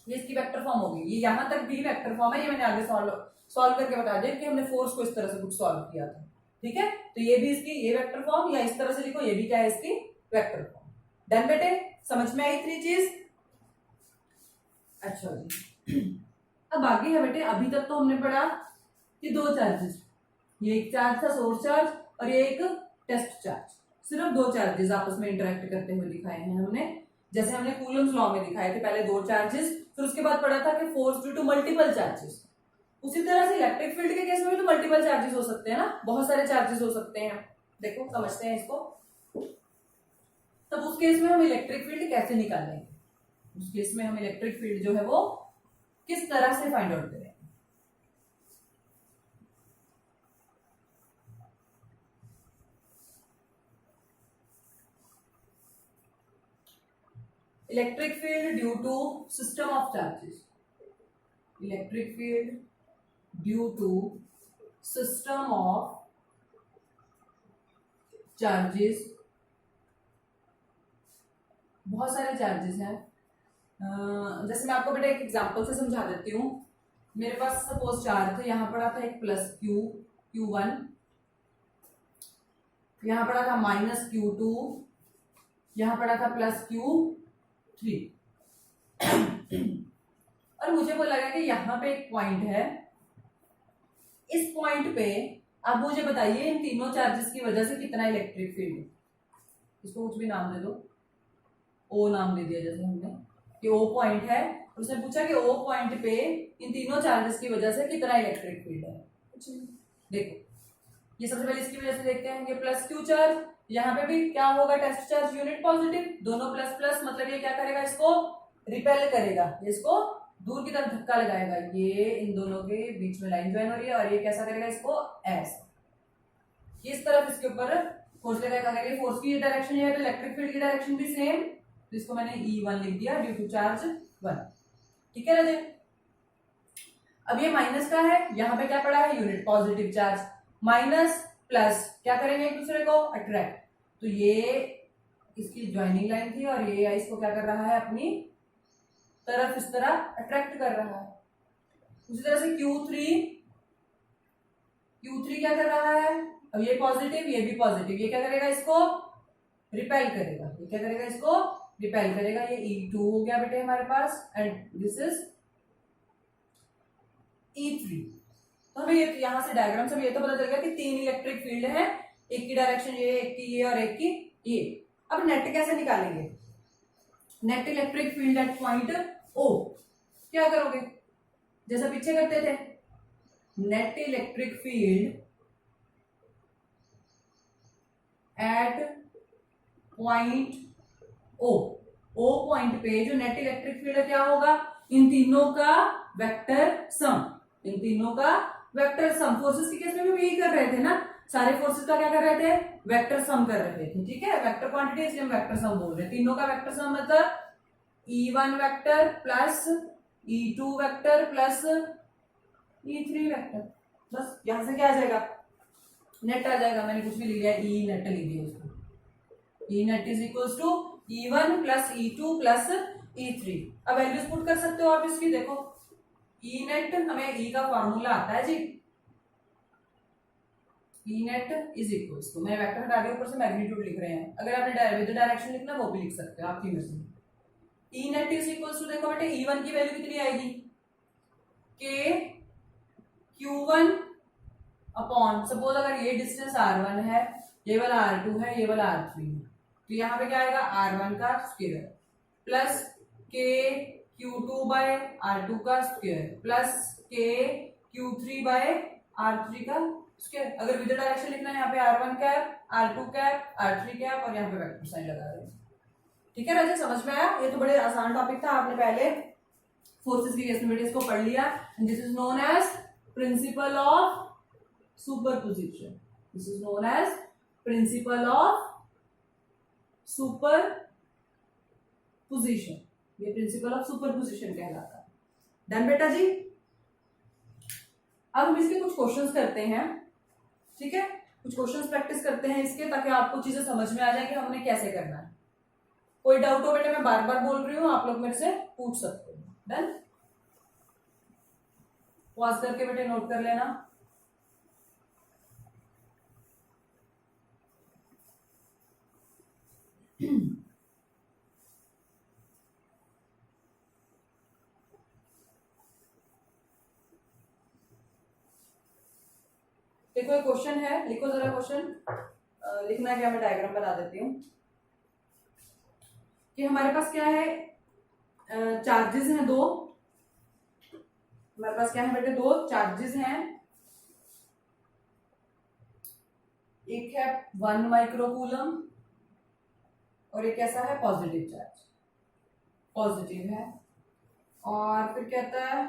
ये इसकी वेक्टर फॉर्म होगी। ये यहां तक भी वेक्टर फॉर्म है, ये मैंने आगे सॉल्व करके बता दिया कि हमने फोर्स को इस तरह से कुछ सॉल्व किया था, ठीक है। तो ये भी इसकी ये वेक्टर फॉर्म, या इस तरह से लिखो, ये भी क्या है इसकी वेक्टर फॉर्म। डन बेटे, समझ में आई थ्री चीज। अच्छा जी, अब आगे है बेटे, अभी तक तो हमने पढ़ा कि दो चार्जेस, ये एक चार्ज था सोर्स चार्ज, और ये एक टेस्ट चार्ज, सिर्फ दो चार्जेस आपस में इंटरेक्ट करते हुए दिखाए हैं हमने, जैसे हमने कूलम्स लॉ में दिखाए थे, पहले दो चार्जेस, फिर उसके बाद पढ़ा था कि force due to multiple charges. उसी तरह से इलेक्ट्रिक फील्ड के केस में भी तो मल्टीपल चार्जेस हो सकते हैं ना, बहुत सारे चार्जेस हो सकते हैं। देखो समझते हैं इसको, तब उस केस में हम इलेक्ट्रिक फील्ड कैसे निकालेंगे, उस केस में हम इलेक्ट्रिक फील्ड जो है वो किस तरह से फाइंड आउट करेंगे। Electric field due to system of charges, electric field due to system of charges, बहुत सारे चार्जेस हैं। जैसे मैं आपको बेटा एक एग्जांपल से समझा देती हूँ। मेरे पास सपोज चार्ज थे, यहाँ पड़ा था एक प्लस क्यू, Q1, यहाँ पड़ा था माइनस Q2, यहाँ पड़ा था प्लस Q3, और मुझे वो लगा कि यहाँ पे एक पॉइंट है, इस पॉइंट पे आप मुझे बताइए इन तीनों चार्जेस की वजह से कितना इलेक्ट्रिक फील्ड, इसको कुछ भी नाम दे दो, ओ नाम दे दिया जैसे हमने कि ओ पॉइंट है, और उसने पूछा कि ओ पॉइंट पे इन तीनों चार्जेस की वजह से कितना इलेक्ट्रिक फील्ड है। कुछ नहीं, देखो ये सबसे पहले इसकी वजह से देखते हैं, ये प्लस क्यू चार्ज, यहाँ पे भी क्या होगा, टेस्ट चार्ज यूनिट पॉजिटिव, दोनों प्लस प्लस, मतलब ये क्या करेगा, इसको रिपेल करेगा, इसको दूर की तरफ धक्का लगाएगा, ये इन दोनों के बीच में लाइन ज्वाइन हो रही है, और ये कैसा करेगा, इसको ऐसा, इस तरफ इसके ऊपर फोर्स लगाएगा। अगर ये फोर्स की डायरेक्शन है तो इलेक्ट्रिक फील्ड की डायरेक्शन भी सेम, तो इसको मैंने E1 लिख दिया ड्यू टू चार्ज 1, ठीक है राजे। अब ये माइनस का है, यहाँ पे क्या पड़ा है, unit positive charge, minus plus क्या करेंगे एक दूसरे को अट्रैक्ट, तो ये इसकी ज्वाइनिंग लाइन थी, और ये इसको क्या कर रहा है, अपनी तरफ इस तरह अट्रैक्ट कर रहा है। उसी तरह से Q3 क्या कर रहा है, अब ये पॉजिटिव ये भी पॉजिटिव, ये क्या करेगा, इसको रिपेल करेगा, ये क्या करेगा, इसको रिपेल करेगा। ये E2 हो गया बेटे हमारे पास, एंड दिस इज E3। तो हमें ये यहां से डायग्राम से ये तो पता चल गया कि 3 इलेक्ट्रिक फील्ड है, एक की डायरेक्शन ये, एक की ये और एक की ये। अब नेट कैसे निकालेंगे, net electric field at point O क्या करोगे, जैसा पीछे करते थे, net electric field at point O point पे जो नेट इलेक्ट्रिक फील्ड क्या होगा, इन तीनों का वेक्टर सम, इन तीनों का वेक्टर सम। फोर्सेस के केस में भी यही कर रहे थे ना, सारे फोर्सेस का क्या कर रहे थे, वेक्टर सम कर रहे थे, ठीक है, वेक्टर क्वांटिटी इसलिए हम वेक्टर सम बोल रहे हैं। तीनों का वेक्टर सम मतलब E1 vector plus E2 vector plus E3 vector, बस यहां से क्या आ जाएगा, नेट आ जाएगा। मैंने कुछ भी लिख लिया, ई नेट लिख दिया उसको, E net is equals to E1 plus E2 plus E3। अब वैल्यूज पुट कर सकते हो आप इसकी, देखो ई नेट, हमें ई का फॉर्मूला आता है जी, ई नेट इज इक्वल्स टू, मैं वेक्टर हटा के ऊपर से मैग्नीट्यूड लिख रहे हैं, अगर आपने विद डायरेक्शन लिखना वो भी लिख सकते हो आपकी मर्जी। ई नेट इज इक्वल्स टू, देखो बेटे E1 की वैल्यू कितनी आएगी, के Q1 अपॉन, सपोज अगर ये डिस्टेंस R1 है, ये वाला R2 है, ये वाला R3 है, तो यहाँ पे क्या आएगा, R1 का स्क्वायर प्लस के Q2 बाय R2 का स्क्वायर प्लस के Q3 बाय R3 का स्क्वायर। अगर विद डायरेक्शन लिखना है, यहाँ पे R1 cap, R2 cap, R3 cap और यहाँ पे वेक्टर साइन लगा रहे हैं। ठीक है राजा, समझ में आया, ये तो बड़े आसान टॉपिक था, आपने पहले फोर्सेस की केस में इसको पढ़ लिया। This is known as principle of superposition, this is known as principle of superposition, ये प्रिंसिपल ऑफ सुपरपोजिशन कहलाता है। डन बेटा जी। अब हम इसके कुछ क्वेश्चंस करते हैं, ठीक है, कुछ क्वेश्चंस प्रैक्टिस करते हैं इसके, ताकि आपको चीजें समझ में आ जाए कि हमने कैसे करना है। कोई डाउट हो बेटा, मैं बार बार बोल रही हूँ, आप लोग मेरे से पूछ सकते हो। डन, पॉज करके बेटे नोट कर लेना। देखो एक क्वेश्चन है, लिखो जरा क्वेश्चन। लिखना है क्या, मैं डायग्राम बना देती हूँ कि हमारे पास क्या है, चार्जेस हैं दो, हमारे पास क्या है बेटे, दो चार्जेस हैं, एक है 1 माइक्रोकूलम और एक ऐसा है पॉजिटिव चार्ज, पॉजिटिव है, और फिर कहता है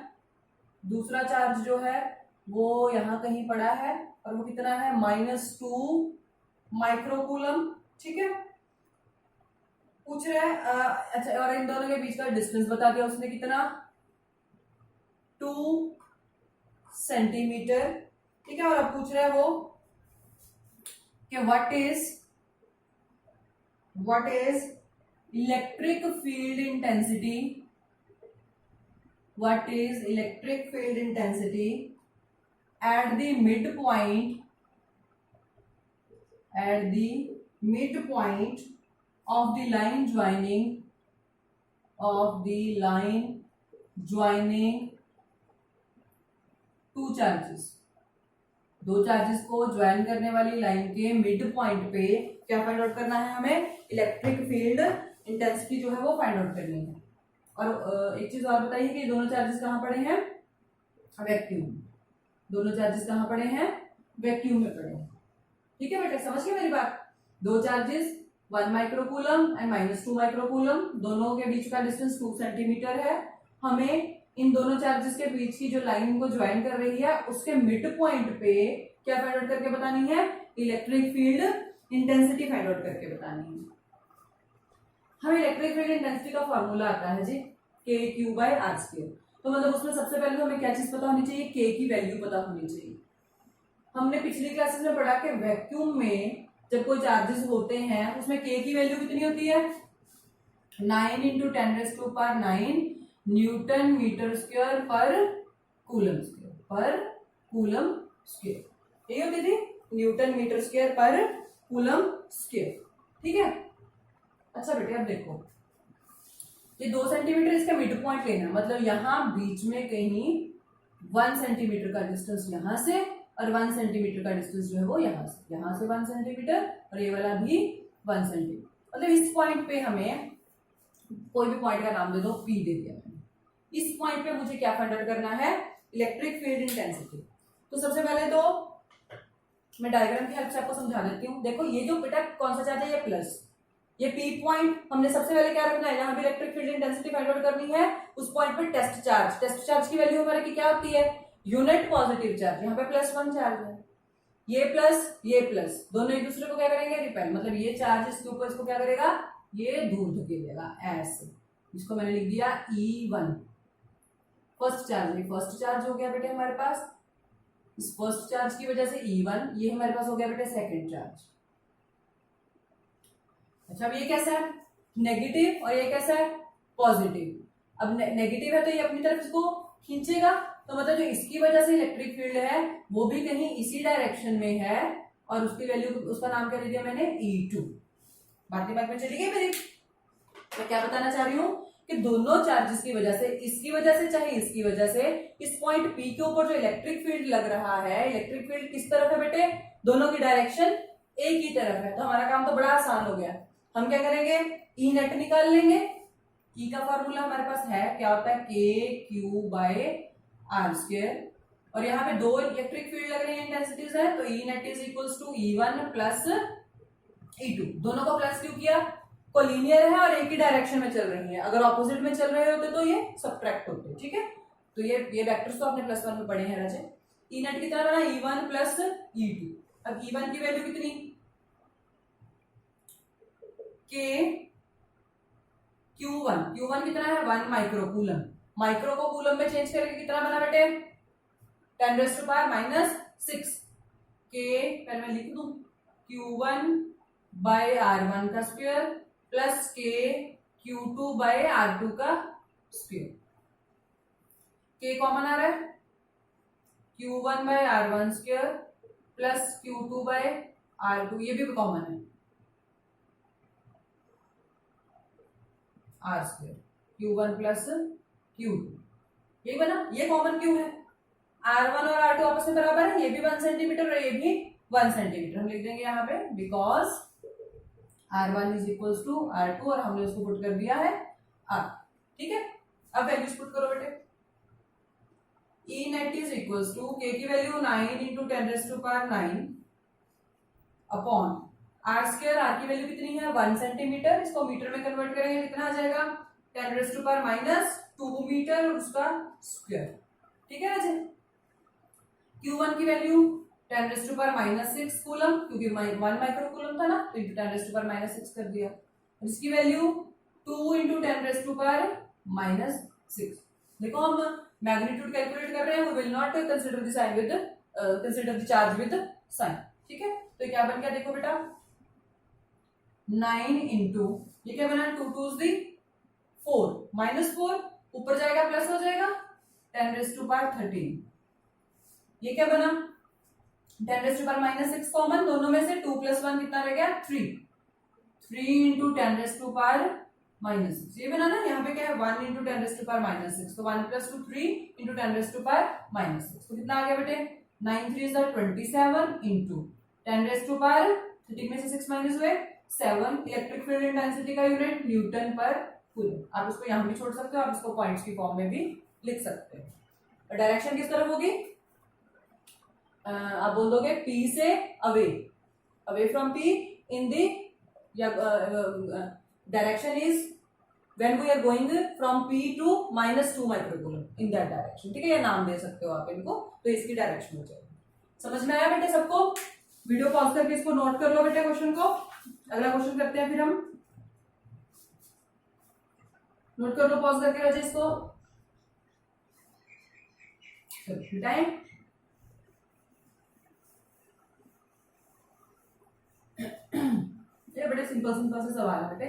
दूसरा चार्ज जो है वो यहां कहीं पड़ा है और वो कितना है, -2 माइक्रोकूलम, ठीक है। पूछ रहा है अच्छा, और इन दोनों के बीच का डिस्टेंस बता दिया उसने कितना, 2 सेंटीमीटर, ठीक है। और अब पूछ रहा है वो कि what is electric field intensity, what is electric field intensity at the midpoint of the line joining two charges, दो चार्जेस को ज्वाइन करने वाली लाइन के मिड पॉइंट पे क्या फाइंड आउट करना है, हमें इलेक्ट्रिक फील्ड इंटेंसिटी जो है वो फाइंड आउट करनी है। और एक चीज और बताइए कि दोनों चार्जेस कहाँ पड़े हैं, वैक्यूम, दोनों चार्जेस कहाँ पड़े हैं, वैक्यूम में पड़े हैं। ठीक है बेटा, समझ गए मेरी बात। दो चार्जेस 1 माइक्रोकूलम एंड -2 माइक्रोकूलम, दोनों के बीच का डिस्टेंस 2 सेंटीमीटर है। हमें इन दोनों चार्जेस के बीच की जो लाइन को ज्वाइन कर रही है उसके मिड पॉइंट पे क्या फाइंड आउट करके बतानी है, electric field intensity find out करके बतानी है। हमें इलेक्ट्रिक फील्ड इंटेंसिटी का फॉर्मूला आता है जी, KQ/R²। तो मतलब उसमें सबसे पहले हमें क्या चीज पता होनी चाहिए, के की वैल्यू पता होनी चाहिए। हमने पिछली क्लासेस में पढ़ा कि वैक्यूम में जब कोई चार्जेस होते हैं उसमें के की वैल्यू कितनी होती है, 9 × 10⁹ न्यूटन मीटर स्क्वायर पर कूलम स्क्वायर, यही होती थी, न्यूटन मीटर स्क्वायर पर कूलम स्क्वायर, ठीक है। अच्छा बेटे अब देखो, ये 2 सेंटीमीटर इसका मिड पॉइंट लेना, मतलब यहां बीच में कहीं 1 सेंटीमीटर का डिस्टेंस यहां से और 1 सेंटीमीटर का डिस्टेंस जो है वो यहां से 1 सेंटीमीटर और ये वाला भी 1 सेंटीमीटर, मतलब इस पॉइंट पे हमें कोई भी पॉइंट का नाम दे दो, पी दे दिया मैंने। इस पॉइंट पे मुझे क्या फाइंड आउट करना है, इलेक्ट्रिक फील्ड इंटेंसिटी। तो सबसे पहले तो मैं डायग्राम की हेल्प से आपको समझा देती हूँ। देखो ये जो बेटा कौन सा चार्ज है, ये प्लस, ये पी पॉइंट हमने सबसे पहले क्या रखना है, जहां भी electric field intensity find out करनी है उस पॉइंट पे टेस्ट चार्ज की वैल्यू हमारे की क्या होती है, यूनिट पॉजिटिव चार्ज, यहाँ पे +1 चार्ज है, ये प्लस दोनों एक दूसरे को क्या करेंगे, रिपेल, मतलब ये चार्ज इसके ऊपर इसको क्या करेगा, ये दूर धकेल देगा ऐसे, इसको मैंने लिख दिया E1 फर्स्ट चार्ज हो गया बेटे हमारे पास, इस फर्स्ट चार्ज की वजह से E1, ये हमारे पास हो गया बेटे सेकंड चार्ज। अच्छा अब ये कैसा है, नेगेटिव, और ये कैसा है, पॉजिटिव। अब नेगेटिव है तो ये अपनी तरफ इसको खींचेगा, तो मतलब जो इसकी वजह से इलेक्ट्रिक फील्ड है वो भी कहीं इसी डायरेक्शन में है, और उसकी वैल्यू, उसका नाम क्या दे दिया मैंने, E2। बात में चली गई मेरी। मैं क्या बताना चाह रही हूँ कि दोनों चार्जेस की वजह से, इसकी वजह से चाहे इसकी वजह से, इस पॉइंट P के ऊपर जो इलेक्ट्रिक फील्ड लग रहा है, इलेक्ट्रिक फील्ड किस तरफ है बेटे, दोनों की डायरेक्शन एक ही तरफ है। तो हमारा काम तो बड़ा आसान हो गया, हम क्या करेंगे, ई नेट निकाल लेंगे। ई का फॉर्मूला हमारे पास है, क्या होता है, KQ/R², और यहाँ पे दो इलेक्ट्रिक फील्ड लग रही है, इंटेंसिटीज है, तो E net is equals to E1 plus E2। दोनों को प्लस क्यों किया, कोलिनियर है और एक ही डायरेक्शन में चल रही है, अगर ऑपोजिट में चल रहे होते तो ये सब्ट्रैक्ट होते, ठीक है। तो ये वेक्टर्स तो आपने +1 में पढ़े हैं राजे। ई नेट कितना बना, E1 प्लस E2। अब E1 की वैल्यू कितनी, Q1 कितना है, 1 माइक्रोकूलम, माइक्रो को कूलम में चेंज करके कितना बना बेटे, 10⁻⁶ के, पहले मैं लिख दूं, Q1/R1 का स्क्वायर प्लस के Q2/R2 का स्क्वायर। के कॉमन आ रहा है, Q1/R1 स्क्वायर प्लस Q2/R2, ये भी कॉमन है, R² Q1 प्लस Q2, यही बना, ये कॉमन क्यों है, R1 और R2 आपस में बराबर है, ये भी 1 सेंटीमीटर और ये भी 1 सेंटीमीटर, हम लिख देंगे यहाँ पे because R1 is equals to R2 और हमने उसको पुट कर दिया है R, ठीक है। अब वैल्यूज पुट करो बेटे, E net is equals to K की value 9 into 10⁹ upon R², R की वैल्यू कितनी है, 1 सेंटीमीटर, इसको मीटर में कन्वर्ट करेंगे कितना आ जाएगा, 10⁻⁻² मीटर और उसका स्क्वायर, ठीक है राजे। Q1 की वैल्यू 10⁻⁻6 कूलम, क्योंकि 1 माइक्रोकूलम था ना, तो 10⁻⁻6 कर दिया, इसकी वैल्यू 2 इंटू 10⁻⁻6। देखो हम मैग्नीट्यूड कैलकुलेट कर रहे हैं, we will not consider the sign with, consider the charge with sign, ठीक है। तो क्या बन गया देखो बेटा, 9 इंटू, ये क्या बना, 2 2 4 -4, ऊपर जाएगा प्लस हो जाएगा 10⁻13, ये क्या बना 10⁻⁻6 कॉमन, दोनों में से 2 + 1 कितना रह गया, 3 इंटू 10⁻⁻6, ये बना ना, यहाँ पे क्या है 1 इंटू 10⁻⁻6, तो 1 + 2 3 इंटू 10⁻⁻6, तो कितना आ गया बेटे, 9 3 27 इंटू 10⁻13 में से 6 माइनस हुए 7, इलेक्ट्रिक फील्ड इंटेंसिटी का यूनिट न्यूटन पर कूलम। आप इसको यहाँ भी छोड़ सकते हो, आप इसको पॉइंट्स की फॉर्म में भी लिख सकते हो। डायरेक्शन किस तरफ होगी, आप बोल दोगे P से away from P in the, direction is when we are going from P to -2 microcoulomb in that direction, ठीक है, ये नाम दे सकते हो आप इनको, तो इसकी डायरेक्शन हो जाएगी। समझ में आया बेटे सबको, वीडियो पॉज करके इसको नोट कर लो बेटे क्वेश्चन को, अगला क्वेश्चन करते हैं फिर हम, नोट कर लो पॉज करके वजह इसको, टाइम ये बड़े सिंपल से सवाल है बेटे।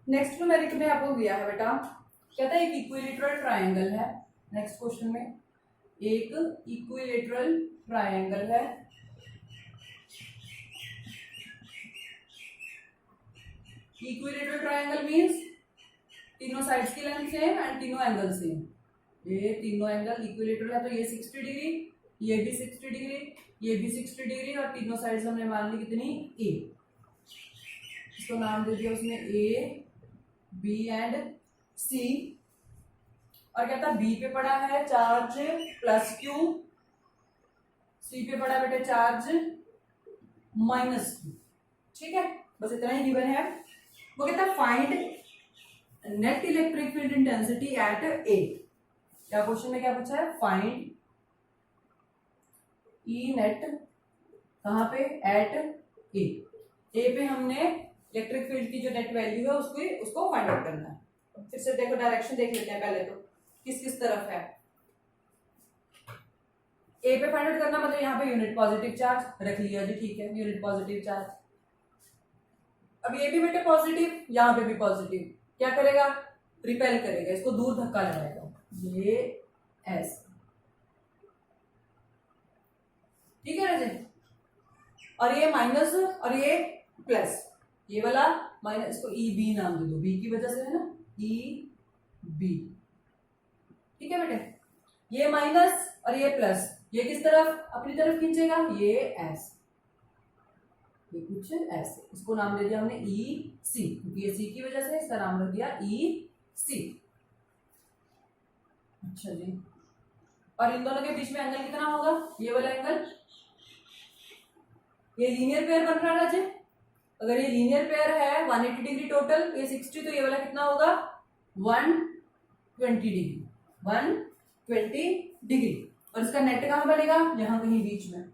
नेक्स्ट न्यूमेरिक में आपको दिया है बेटा, कहता है एक इक्विलेटरल ट्रायंगल है। नेक्स्ट क्वेश्चन में एक इक्विलेटरल ट्रायंगल है, इक्विलेटरल ट्रायंगल मींस तीनों साइड्स की लेंथ सेम एंड तीनों एंगल सेम। ये तीनों एंगल इक्विलेटरल है तो ये 60 डिग्री, ये भी 60 डिग्री, ये भी 60 डिग्री और तीनों साइड्स हमने मान ली कितनी ए। इसको नाम दे दिया उसने ए, बी एंड सी। और कहता बी पे पड़ा है चार्ज प्लस क्यू, सी पे पड़ा बेटे चार्ज माइनस क्यू। ठीक है, बस इतना ही गिवन है। वो कहता है find net electric field intensity at A. क्या क्वेश्चन में क्या पूछा है? फाइंड ई नेट कहां पे? एट ए। ए पे हमने इलेक्ट्रिक फील्ड की जो नेट वैल्यू है उसको फाइंड आउट करना है। फिर से देखो डायरेक्शन देख लेते हैं पहले तो किस किस तरफ है। ए पे फाइंड आउट करना मतलब यहाँ पे यूनिट पॉजिटिव चार्ज रख लिया जी, ठीक है, यूनिट पॉजिटिव चार्ज। अब ये भी बेटे पॉजिटिव, यहाँ पे भी पॉजिटिव, क्या करेगा? रिपेल करेगा, इसको दूर धक्का लगाएगा, ये ऐसे, ठीक है राजे। और ये माइनस और ये प्लस, ये वाला माइनस, इसको ई बी नाम दे दो, बी की वजह से है ना, ई बी, ठीक है बेटे। ये माइनस और ये प्लस, ये किस तरफ? अपनी तरफ खींचेगा, ये ऐसे, ये कुछ ऐसे, इसको नाम दे दिया हमने ई सी, क्योंकि ये सी की वजह से इसका नाम रख दिया ई सी। अच्छा जी, और इन दोनों के बीच में एंगल कितना होगा? ये वाला एंगल, ये लीनियर पेयर बन रहा है राजे। अगर ये लीनियर पेयर है 180 डिग्री टोटल, ये 60, तो ये वाला कितना होगा? 120 डिग्री, 120 डिग्री। और इसका नेट कहां बनेगा? यहाँ कहीं बीच में,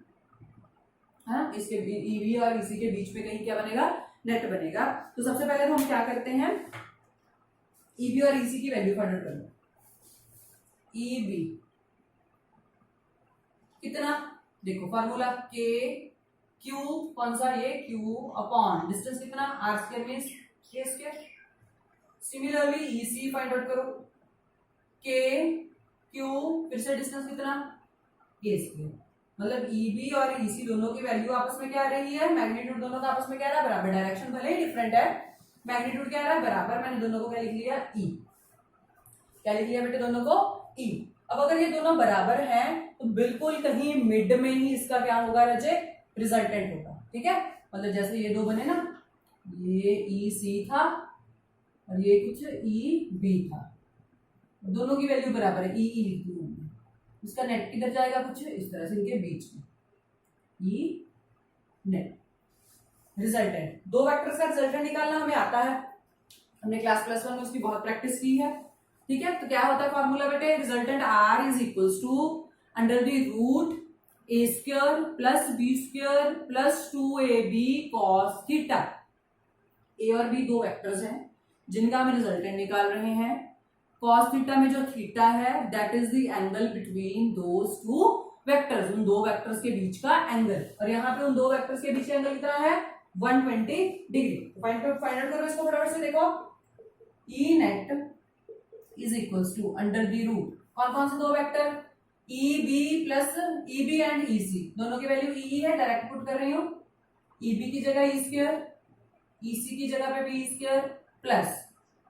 हाँ, इसके ईबी और इसी के बीच में कहीं क्या बनेगा? नेट बनेगा। तो सबसे पहले तो हम क्या करते हैं, ईबी और ईसी की वैल्यू फाइंड आउट कर लो। ईबी कितना? देखो फॉर्मूला के क्यू, कौन सा? ये क्यू अपॉन डिस्टेंस कितना? आर स्क्वायर मीन्स के square. Similarly EC find out करो, के क्यू, फिर से डिस्टेंस कितना? के स्क्वायर। मतलब ईबी और ईसी दोनों की वैल्यू आपस में क्या आ रही है? मैग्नीट्यूड दोनों का आपस में क्या आ रहा है? बराबर। डायरेक्शन भले ही डिफरेंट है, मैग्नीट्यूड क्या आ रहा है? बराबर। मैंने दोनों को क्या लिख लिया? ई। क्या लिख लिया बेटे? दोनों को ई। अब अगर ये दोनों बराबर हैं तो बिल्कुल कहीं मिड में ही इसका क्या होगा रजे? रिजल्टेंट होगा, ठीक है। मतलब जैसे ये दो बने ना, ये ई सी था और ये कुछ ई बी था, दोनों की वैल्यू बराबर है, ई ई लिख दी हमने। इसका नेट किधर जाएगा? कुछ इस तरह से, इनके बीच में, ई नेट रिजल्टेंट। दो वेक्टर्स का रिजल्टेंट निकालना हमें आता है, हमने क्लास +1 में उसकी बहुत प्रैक्टिस की है, ठीक है। तो क्या होता है फॉर्मूला बेटे? Resultant R is equals to under the root a square plus b square plus 2ab cos theta. A और बी दो वेक्टर्स हैं जिनका हम रिजल्टेंट निकाल रहे हैं। cos थीटा में जो थीटा है that is the angle between those two vectors, उन दो वेक्टर्स के बीच का एंगल। और यहाँ पे उन दो वेक्टर्स के बीच का एंगल कितना है? 120 डिग्री। फाइंड आउट करो इसको फटाफट से। देखो E net is equals to under the root, कौन कौन से दो vector? E B plus E B and E C, दोनों की वैल्यू ई है, डायरेक्ट पुट कर रही हूँ। ई बी की जगह ई स्क्वायर, ई सी की जगह पे भी ई स्क्वायर प्लस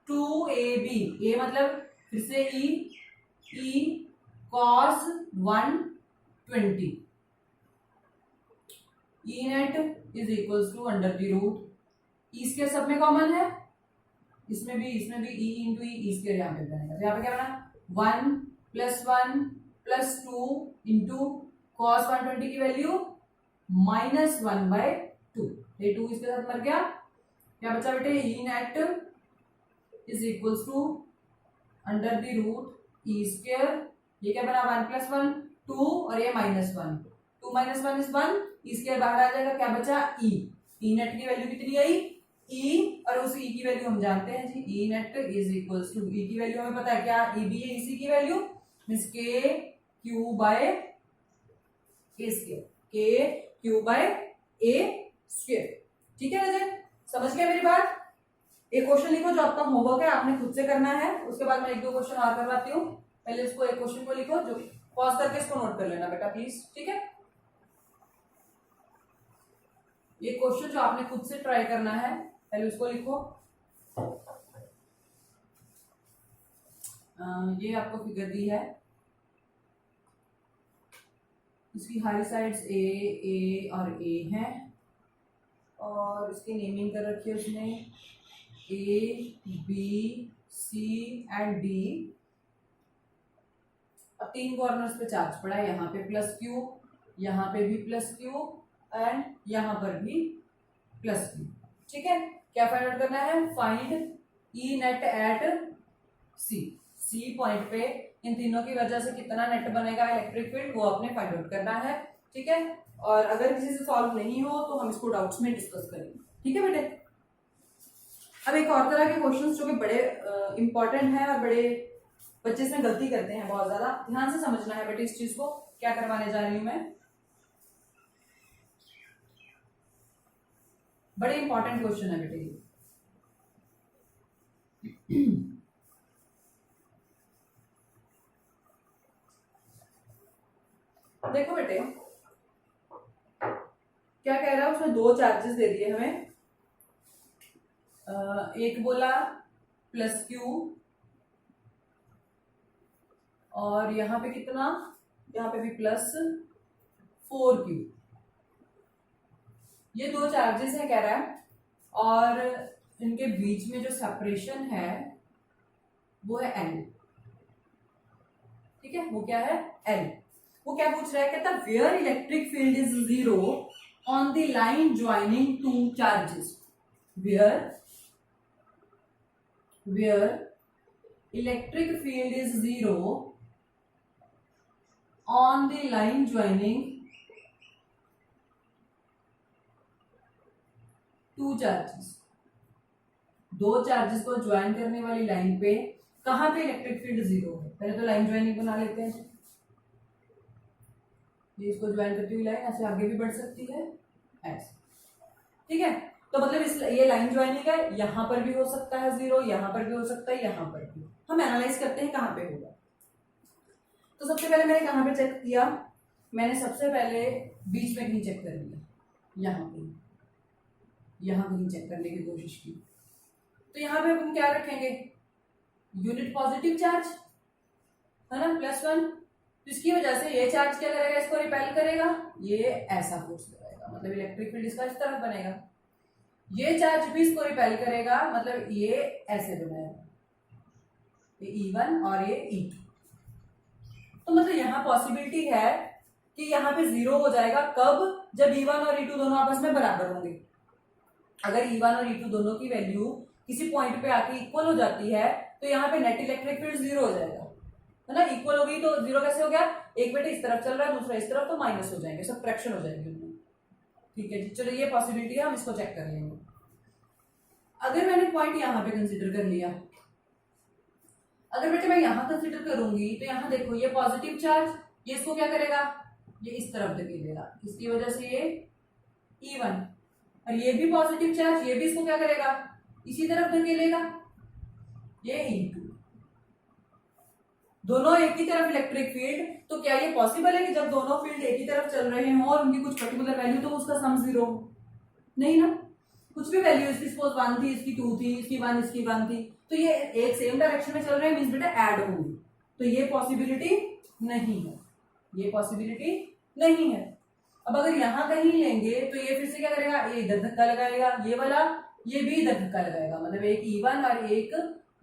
2ab, ए मतलब फिर से E cos 120। E net is equals to under the root, E square सब में कॉमन है, इसमें भी ई इंटू ई स्क्वायर यहाँ पे बनेगा। तो यहाँ पे क्या बना? 1 + 1 + 2 इंटू cos 120 की वैल्यू -1/2। ये 2 इसके साथ मर गया, क्या बचा बेटे? E net is equals to under the root E square, ये क्या बना? 1 + 1 2 और ये -1, 2 - 1 is 1, ई स्क्वायर बाहर आ जाएगा, क्या बचा? ई। ई नेट की वैल्यू कितनी आई? ई, और उस ई की वैल्यू हम जानते हैं जी, ई नेट इज इक्वल्स टू, ई की वैल्यू हमें पता है क्या? ई बी है, इसी की वैल्यू मींस के Q by A square, k Q by A square, ठीक है राजे? समझ गए मेरी बात? एक क्वेश्चन लिखो जो आपका होमवर्क है, आपने खुद से करना है, उसके बाद मैं एक दो क्वेश्चन और करवाती हूँ। पहले इसको एक क्वेश्चन को लिखो, जो पॉज करके इसको नोट कर लेना बेटा प्लीज, ठीक है। ये क्वेश्चन जो आपने खुद से ट्राई करना है, पहले उसको लिखो। ये आपको फिगर दी है, इसकी हाई साइड्स ए और ए हैं, और इसकी नेमिंग कर रखी है उसने A B C and D. अब 3 कॉर्नर्स पे चार्ज पड़ा है, यहाँ पे प्लस क्यू, यहाँ पे भी प्लस क्यू एंड यहाँ पर भी प्लस क्यू, ठीक है। क्या फाइंड आउट करना है? Find E net at C point पे इन तीनों की वजह से कितना नेट बनेगा इलेक्ट्रिक फील्ड, वो आपने फाइंड आउट करना है, ठीक है। और अगर किसी से सॉल्व नहीं हो तो हम इसको डाउट्स में डिस्कस करेंगे, ठीक है बेटे। अब एक और तरह के क्वेश्चंस जो कि बड़े इंपॉर्टेंट हैं और बड़े बच्चे इसमें गलती करते हैं बहुत ज्यादा, ध्यान से समझना है बेटे इस चीज को, क्या करवाने जा रही हूं मैं। बड़े इंपॉर्टेंट क्वेश्चन है बेटे ये। देखो बेटे क्या कह रहा है, उसमें 2 चार्जेस दे दिए हमें। एक बोला प्लस क्यू, और यहां पे कितना, यहां पे भी प्लस 4Q। ये 2 चार्जेस है कह रहा है, और इनके बीच में जो सेपरेशन है वो है L, ठीक है। वो क्या है? L। वो क्या पूछ रहा है, कहता where electric field is 0 on the line joining 2 charges. Where electric field is 0 on the line joining 2 charges. 2 charges को ज्वाइन करने वाली लाइन पे कहां पे इलेक्ट्रिक फील्ड 0 है? पहले तो लाइन ज्वाइनिंग बना लेते हैं। ये इसको ज्वाइन करती हुई लाइन ऐसे आगे भी बढ़ सकती है, ऐसे, ठीक है। तो मतलब ये लाइन ज्वाइनिंग है, यहां पर भी हो सकता है 0, यहां पर भी हो सकता है, यहां पर भी। हम एनालाइज करते हैं कहां पे होगा। तो सबसे पहले मैंने कहां पे चेक किया? मैंने सबसे पहले बीच में कहीं चेक कर लिया, यहां कहीं चेक करने की कोशिश की। तो यहाँ पे हम क्या रखेंगे? यूनिट पॉजिटिव चार्ज है ना, +1। इसकी वजह से ये चार्ज क्या करेगा? इसको रिपेल करेगा, ये ऐसा फोर्स लगाएगा, मतलब इलेक्ट्रिक फील्ड इसका इस तरफ बनेगा। ये चार्ज भी इसको रिपेल करेगा, मतलब ये ऐसे बनाएगा, ये E1 और ये E2। तो मतलब यहाँ पॉसिबिलिटी है कि यहाँ पे 0 हो जाएगा। कब? जब E1 और E2 दोनों आपस में बराबर होंगे। अगर E1 और E2 दोनों की वैल्यू किसी पॉइंट पे आके इक्वल हो जाती है तो यहाँ पे नेट इलेक्ट्रिक फील्ड 0 हो जाएगा, है ना। इक्वल हो गई तो 0 कैसे हो गया? एक बेटे इस तरफ चल रहा है, दूसरा इस तरफ, तो माइनस हो जाएंगे, सबट्रैक्शन हो जाएगी उनमें, ठीक है। चलो ये पॉसिबिलिटी है, हम इसको चेक कर लेंगे। अगर मैंने पॉइंट यहाँ पे कंसिडर कर लिया, अगर बेटे मैं यहाँ कंसिडर करूंगी तो यहाँ देखो ये पॉजिटिव चार्ज, ये इसको क्या करेगा? ये इस तरफ धकेलेगा, इसकी वजह से ये E1, और ये भी पॉजिटिव चार्ज, ये भी इसको क्या करेगा? इसी तरफ धकेलेगा, ये E2। दोनों एक ही तरफ इलेक्ट्रिक फील्ड, तो क्या ये पॉसिबल है कि जब दोनों फील्ड एक ही तरफ चल रहे हों और उनकी कुछ पर्टिकुलर वैल्यू, तो उसका सम 0 नहीं ना। कुछ भी वैल्यू, इसकी सपोज 1 थी, इसकी 2 थी, इसकी 1, इसकी 1 थी, तो ये एक सेम डायरेक्शन में चल रहे हैं, मींस बेटा ऐड होंगे, तो ये पॉसिबिलिटी नहीं है, ये पॉसिबिलिटी नहीं है। अब अगर यहां कहीं लेंगे तो ये फिर से क्या करेगा? ये इधर धक्का लगाएगा, ये वाला, ये भी इधर धक्का लगाएगा, मतलब एक E1 और एक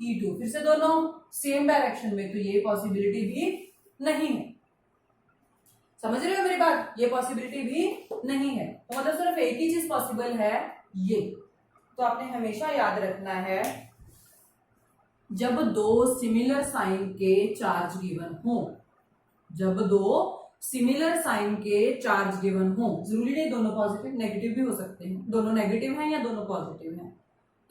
E2, फिर से दोनों सेम डायरेक्शन में, तो ये पॉसिबिलिटी भी नहीं है। समझ रहे हो मेरी बात? ये पॉसिबिलिटी भी नहीं है, तो मतलब सिर्फ एक ही चीज पॉसिबल है, ये। तो आपने हमेशा याद रखना है, जब 2 सिमिलर साइन के चार्ज गिवन हो, जब 2 सिमिलर साइन के चार्ज गिवन हो, जरूरी नहीं दोनों पॉजिटिव, नेगेटिव भी हो सकते हैं, दोनों नेगेटिव हैं या दोनों पॉजिटिव हैं।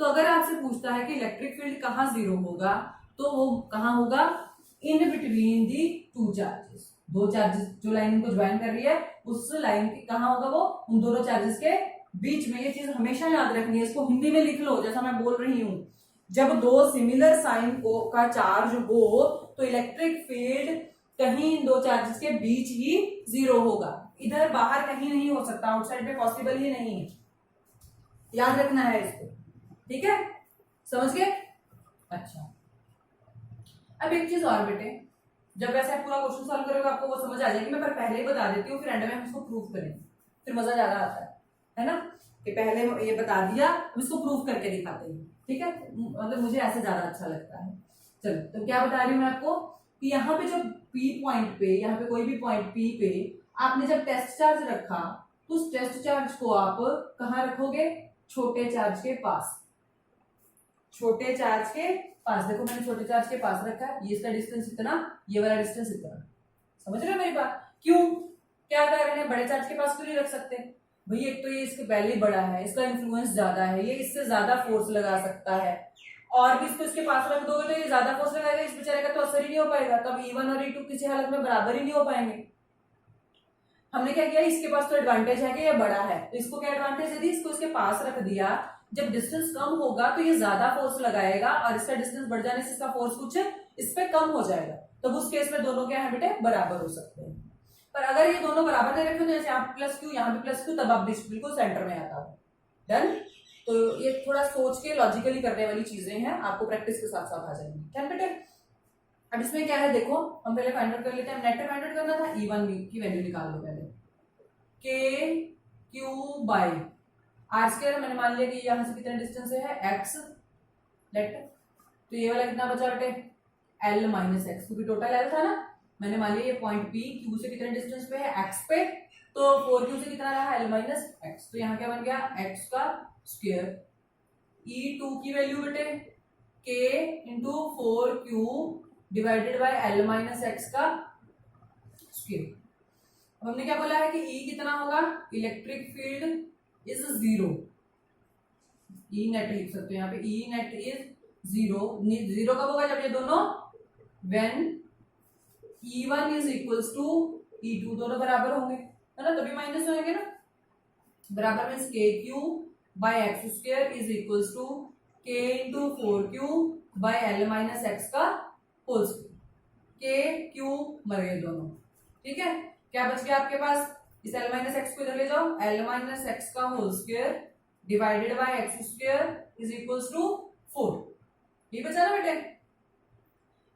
तो अगर आपसे पूछता है कि इलेक्ट्रिक फील्ड कहाँ 0 होगा, तो वो कहाँ होगा? In between the 2 charges. 2 charges जो लाइन को ज्वाइन कर रही है, उस लाइन के कहाँ होगा वो? उन दोनों चार्जेस के बीच में, ये चीज हमेशा याद रखनी है, इसको हिंदी में लिख लो जैसा मैं बोल रही हूं। जब दो सिमिलर साइन का चार्ज हो तो इलेक्ट्रिक फील्ड कहीं दो चार्जेस के बीच ही जीरो होगा, इधर बाहर कहीं नहीं हो सकता, आउटसाइड में पॉसिबल ही नहीं है, याद रखना है इसको, ठीक है, समझ गए? अच्छा, अब एक चीज और बेटे, जब वैसे आप पूरा क्वेश्चन सॉल्व करोगे आपको वो समझ आ जाएगी, मैं पर पहले ही बता देती हूँ, फिर एंड में हम इसको प्रूव करेंगे, फिर मजा ज्यादा आता है ना, कि पहले ये बता दिया हम इसको प्रूव करके दिखाते हैं, ठीक है, मतलब मुझे ऐसे ज्यादा अच्छा लगता है। चलो, तो क्या बता रही हूँ मैं आपको कि यहाँ पे जब P पॉइंट पे, यहाँ पे कोई भी पॉइंट P पे आपने जब टेस्ट चार्ज रखा तो उस टेस्ट चार्ज को आप कहाँ रखोगे? छोटे चार्ज के पास, छोटे चार्ज के पास। देखो मैंने छोटे चार्ज के पास रखा है, ये इसका डिस्टेंस इतना, ये वाला डिस्टेंस इतना, समझ रहे हो मेरी बात? क्यों, क्या कारण है? बड़े चार्ज के पास क्यों नहीं रख सकते भाई? एक तो ये इसके पहले बड़ा है, इसका इन्फ्लुएंस ज्यादा है, ये इससे ज्यादा फोर्स लगा सकता है, और भी इसको इसके पास रख दोगे तो ये ज्यादा फोर्स लगाएगा, इस बेचारे का तो असर ही नहीं हो पाएगा, तब E1 और E2 किसी हालत में बराबर ही नहीं हो पाएंगे। हमने क्या किया, इसके पास तो एडवांटेज है कि ये बड़ा है, तो इसको क्या एडवांटेज यदि इसको इसके पास रख दिया, जब डिस्टेंस कम होगा तो ये ज्यादा फोर्स लगाएगा, और इसका डिस्टेंस बढ़ जाने से इसका फोर्स कुछ इस पे कम हो जाएगा, तब उस केस में दोनों क्या है बेटे? बराबर हो सकते हैं। पर अगर ये दोनों बराबर नहीं रखे, जैसे यहाँ प्लस क्यू यहाँ पे प्लस क्यू, तब आप बिल्कुल सेंटर में आता हो। डन? तो ये थोड़ा सोच के लॉजिकली करने वाली चीजें हैं, आपको प्रैक्टिस के साथ साथ आ जाएंगी। क्या बेटे? अब इसमें क्या है देखो, हम पहले फाइंड आउट कर लेते हैं, नेट फाइंड आउट करना था, E1 की वैल्यू निकाल लो पहले, के क्यू बाई आर स्क्वायर, मैंने मान लिया कि यहाँ से कितना डिस्टेंस है x, लेट, तो ये वाला कितना बचा बेटे? L माइनस एक्स, क्योंकि टोटल L था ना, मैंने मान लिया ये पॉइंट P Q से कितने डिस्टेंस पे है? x पे, तो 4Q से कितना रहा? L माइनस एक्स, तो यहाँ क्या बन गया? x का स्क्वायर, E2 की वैल्यू बेटे k into 4Q divided by L minus x का स्क्वायर। अब हमने क्या बोला है कि E कितना होगा? Electric field is zero, E net लिख सकते हो यहाँ पे, E net is zero, zero कब होगा? जब ये दोनों when E1 is equals to E2, दोनों बराबर होंगे, है ना, तभी माइनस होंगे ना, बराबर means k Q by x square is equals to k into 4Q by L minus x का होल स्क्वायर, के क्यू मर गए दोनों, ठीक है, क्या बच गया आपके पास? इस L माइनस एक्स को इधर ले जाओ, L माइनस एक्स का whole square divided by x square is equals to 4, ये बचा ना बेटे?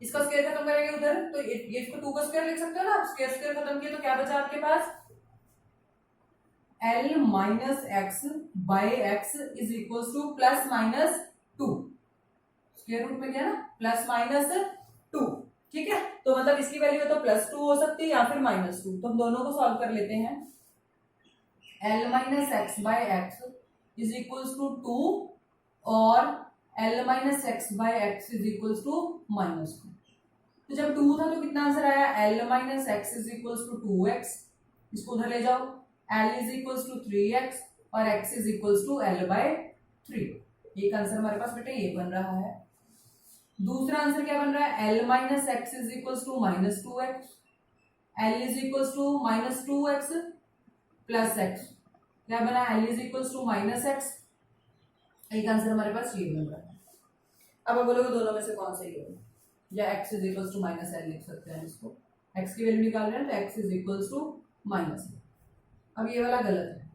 इसका स्क्वायर खत्म करेंगे उधर, तो ये इसको 2 का स्क्वायर लिख सकते हो ना, स्क्वायर खत्म किया तो क्या बचा आपके पास? L minus x by x is equals to plus minus 2, square root में गया ना, प्लस माइनस 2, ठीक है, तो मतलब इसकी वैल्यू तो +2 हो सकती है या फिर -2, तो हम दोनों को सॉल्व कर लेते हैं। L minus x by x is equals to 2 और L minus x by x is equals to -2, तो जब 2 था तो कितना आंसर आया? L minus x is equals to 2x, इसको उधर ले जाओ, L is equals to 3x और x is equals to L by 3, एक आंसर हमारे पास बेटे ये बन रहा है। दूसरा आंसर क्या बन रहा है? L minus x is equals to -2x, L is equals to -2x plus x, क्या बना? L is equals to -x, एक आंसर हमारे पास ये बन रहा है। अब आप बोलोगे दोनों में से कौन सही है, या x is equals to -l लिख सकते हैं इसको, x की वैल्यू निकाल रहे हैं तो x is equals to -l। अब ये वाला गलत है,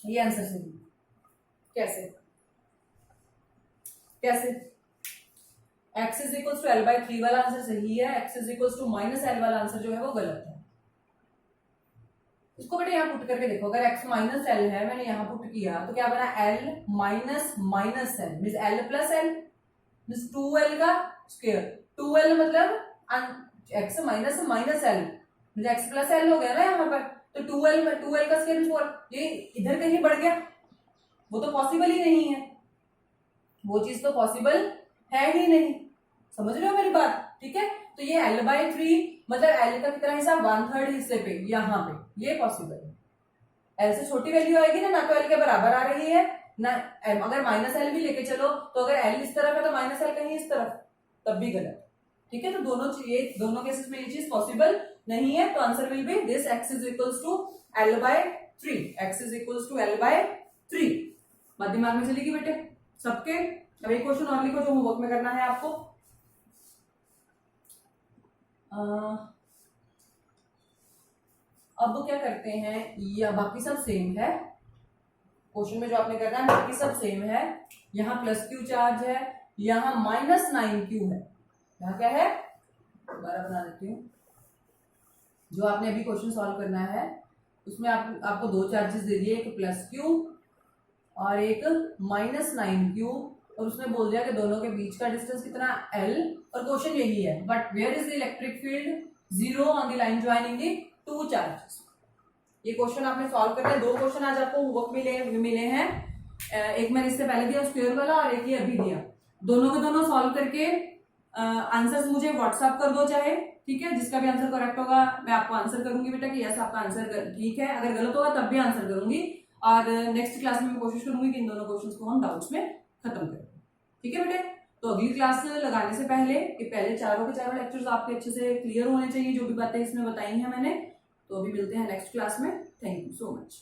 ये आंसर सही है, कैसे? कैसे? x is equals to L/3 वाला आंसर सही है, x is equals to -l वाला आंसर जो है वो गलत है। इसको बेटे यहाँ पुट करके देखो, अगर x -l है, मैंने यहाँ पुट किया तो क्या बना? L minus minus l means L plus l means 2l का स्क्वायर, 2l मतलब x minus minus l means x plus l हो गया ना यहाँ पर, तो 2l का स्क्वायर मीन्स 4, ये इधर कहीं बढ़ गया, वो तो पॉसिबल ही नहीं है, वो चीज तो पॉसिबल है ही नहीं, समझ रहे हो मेरी बात? ठीक है, तो ये L/3 मतलब L का कितना हिस्सा? 1/3 हिस्से पे, यहाँ पे ये पॉसिबल है। L से छोटी वैल्यू आएगी ना तो L के बराबर आ रही है ना, अगर -l भी लेके चलो तो अगर L इस तरफ है तो -l कहीं इस तरफ, तब भी गलत, ठीक है, तो दोनों केसेस में ये चीज पॉसिबल नहीं है, तो answer will be this x is equals to L/3 3, x is equal to L/3। बात दिमाग में चलेगी बेटे सबके। अब एक क्वेश्चन और लिखो जो होमवर्क में करना है आपको। अब क्या करते हैं, या बाकी सब सेम है, क्वेश्चन में जो आपने करना है बाकी सब सेम है। यहाँ +q चार्ज है, यहाँ -9q है। यहाँ क्या है, दोबारा बना देती हूँ। जो आपने अभी क्वेश्चन सॉल्व करना है उसमें आपको दो चार्जेस दे दिए, एक +q और एक -9q, और उसने बोल दिया कि दोनों के बीच का डिस्टेंस कितना L, और क्वेश्चन यही है, but where is the electric field 0 on the line joining the two charges. ये क्वेश्चन आपने सॉल्व करना है। दो क्वेश्चन आज आपको होमवर्क मिले हैं, एक मैंने इससे पहले दिया स्क्वायर वाला और एक ये अभी दिया। दोनों के दोनों सॉल्व करके आंसर्स मुझे व्हाट्सएप कर दो चाहे, ठीक है। जिसका भी आंसर करेक्ट होगा मैं आपको आंसर करूंगी बेटा कि यस आपका आंसर ठीक है, अगर गलत होगा तब भी आंसर करूंगी, और नेक्स्ट क्लास में मैं कोशिश करूंगी कि इन दोनों क्वेश्चंस को हम डाउट्स में खत्म करें, ठीक है बेटे। तो अगली क्लास लगाने से पहले कि पहले चारों के चारों लेक्चर्स आपके अच्छे से क्लियर होने चाहिए, जो भी बातें इसमें बताई हैं मैंने। तो अभी मिलते हैं नेक्स्ट क्लास में। Thank you so much.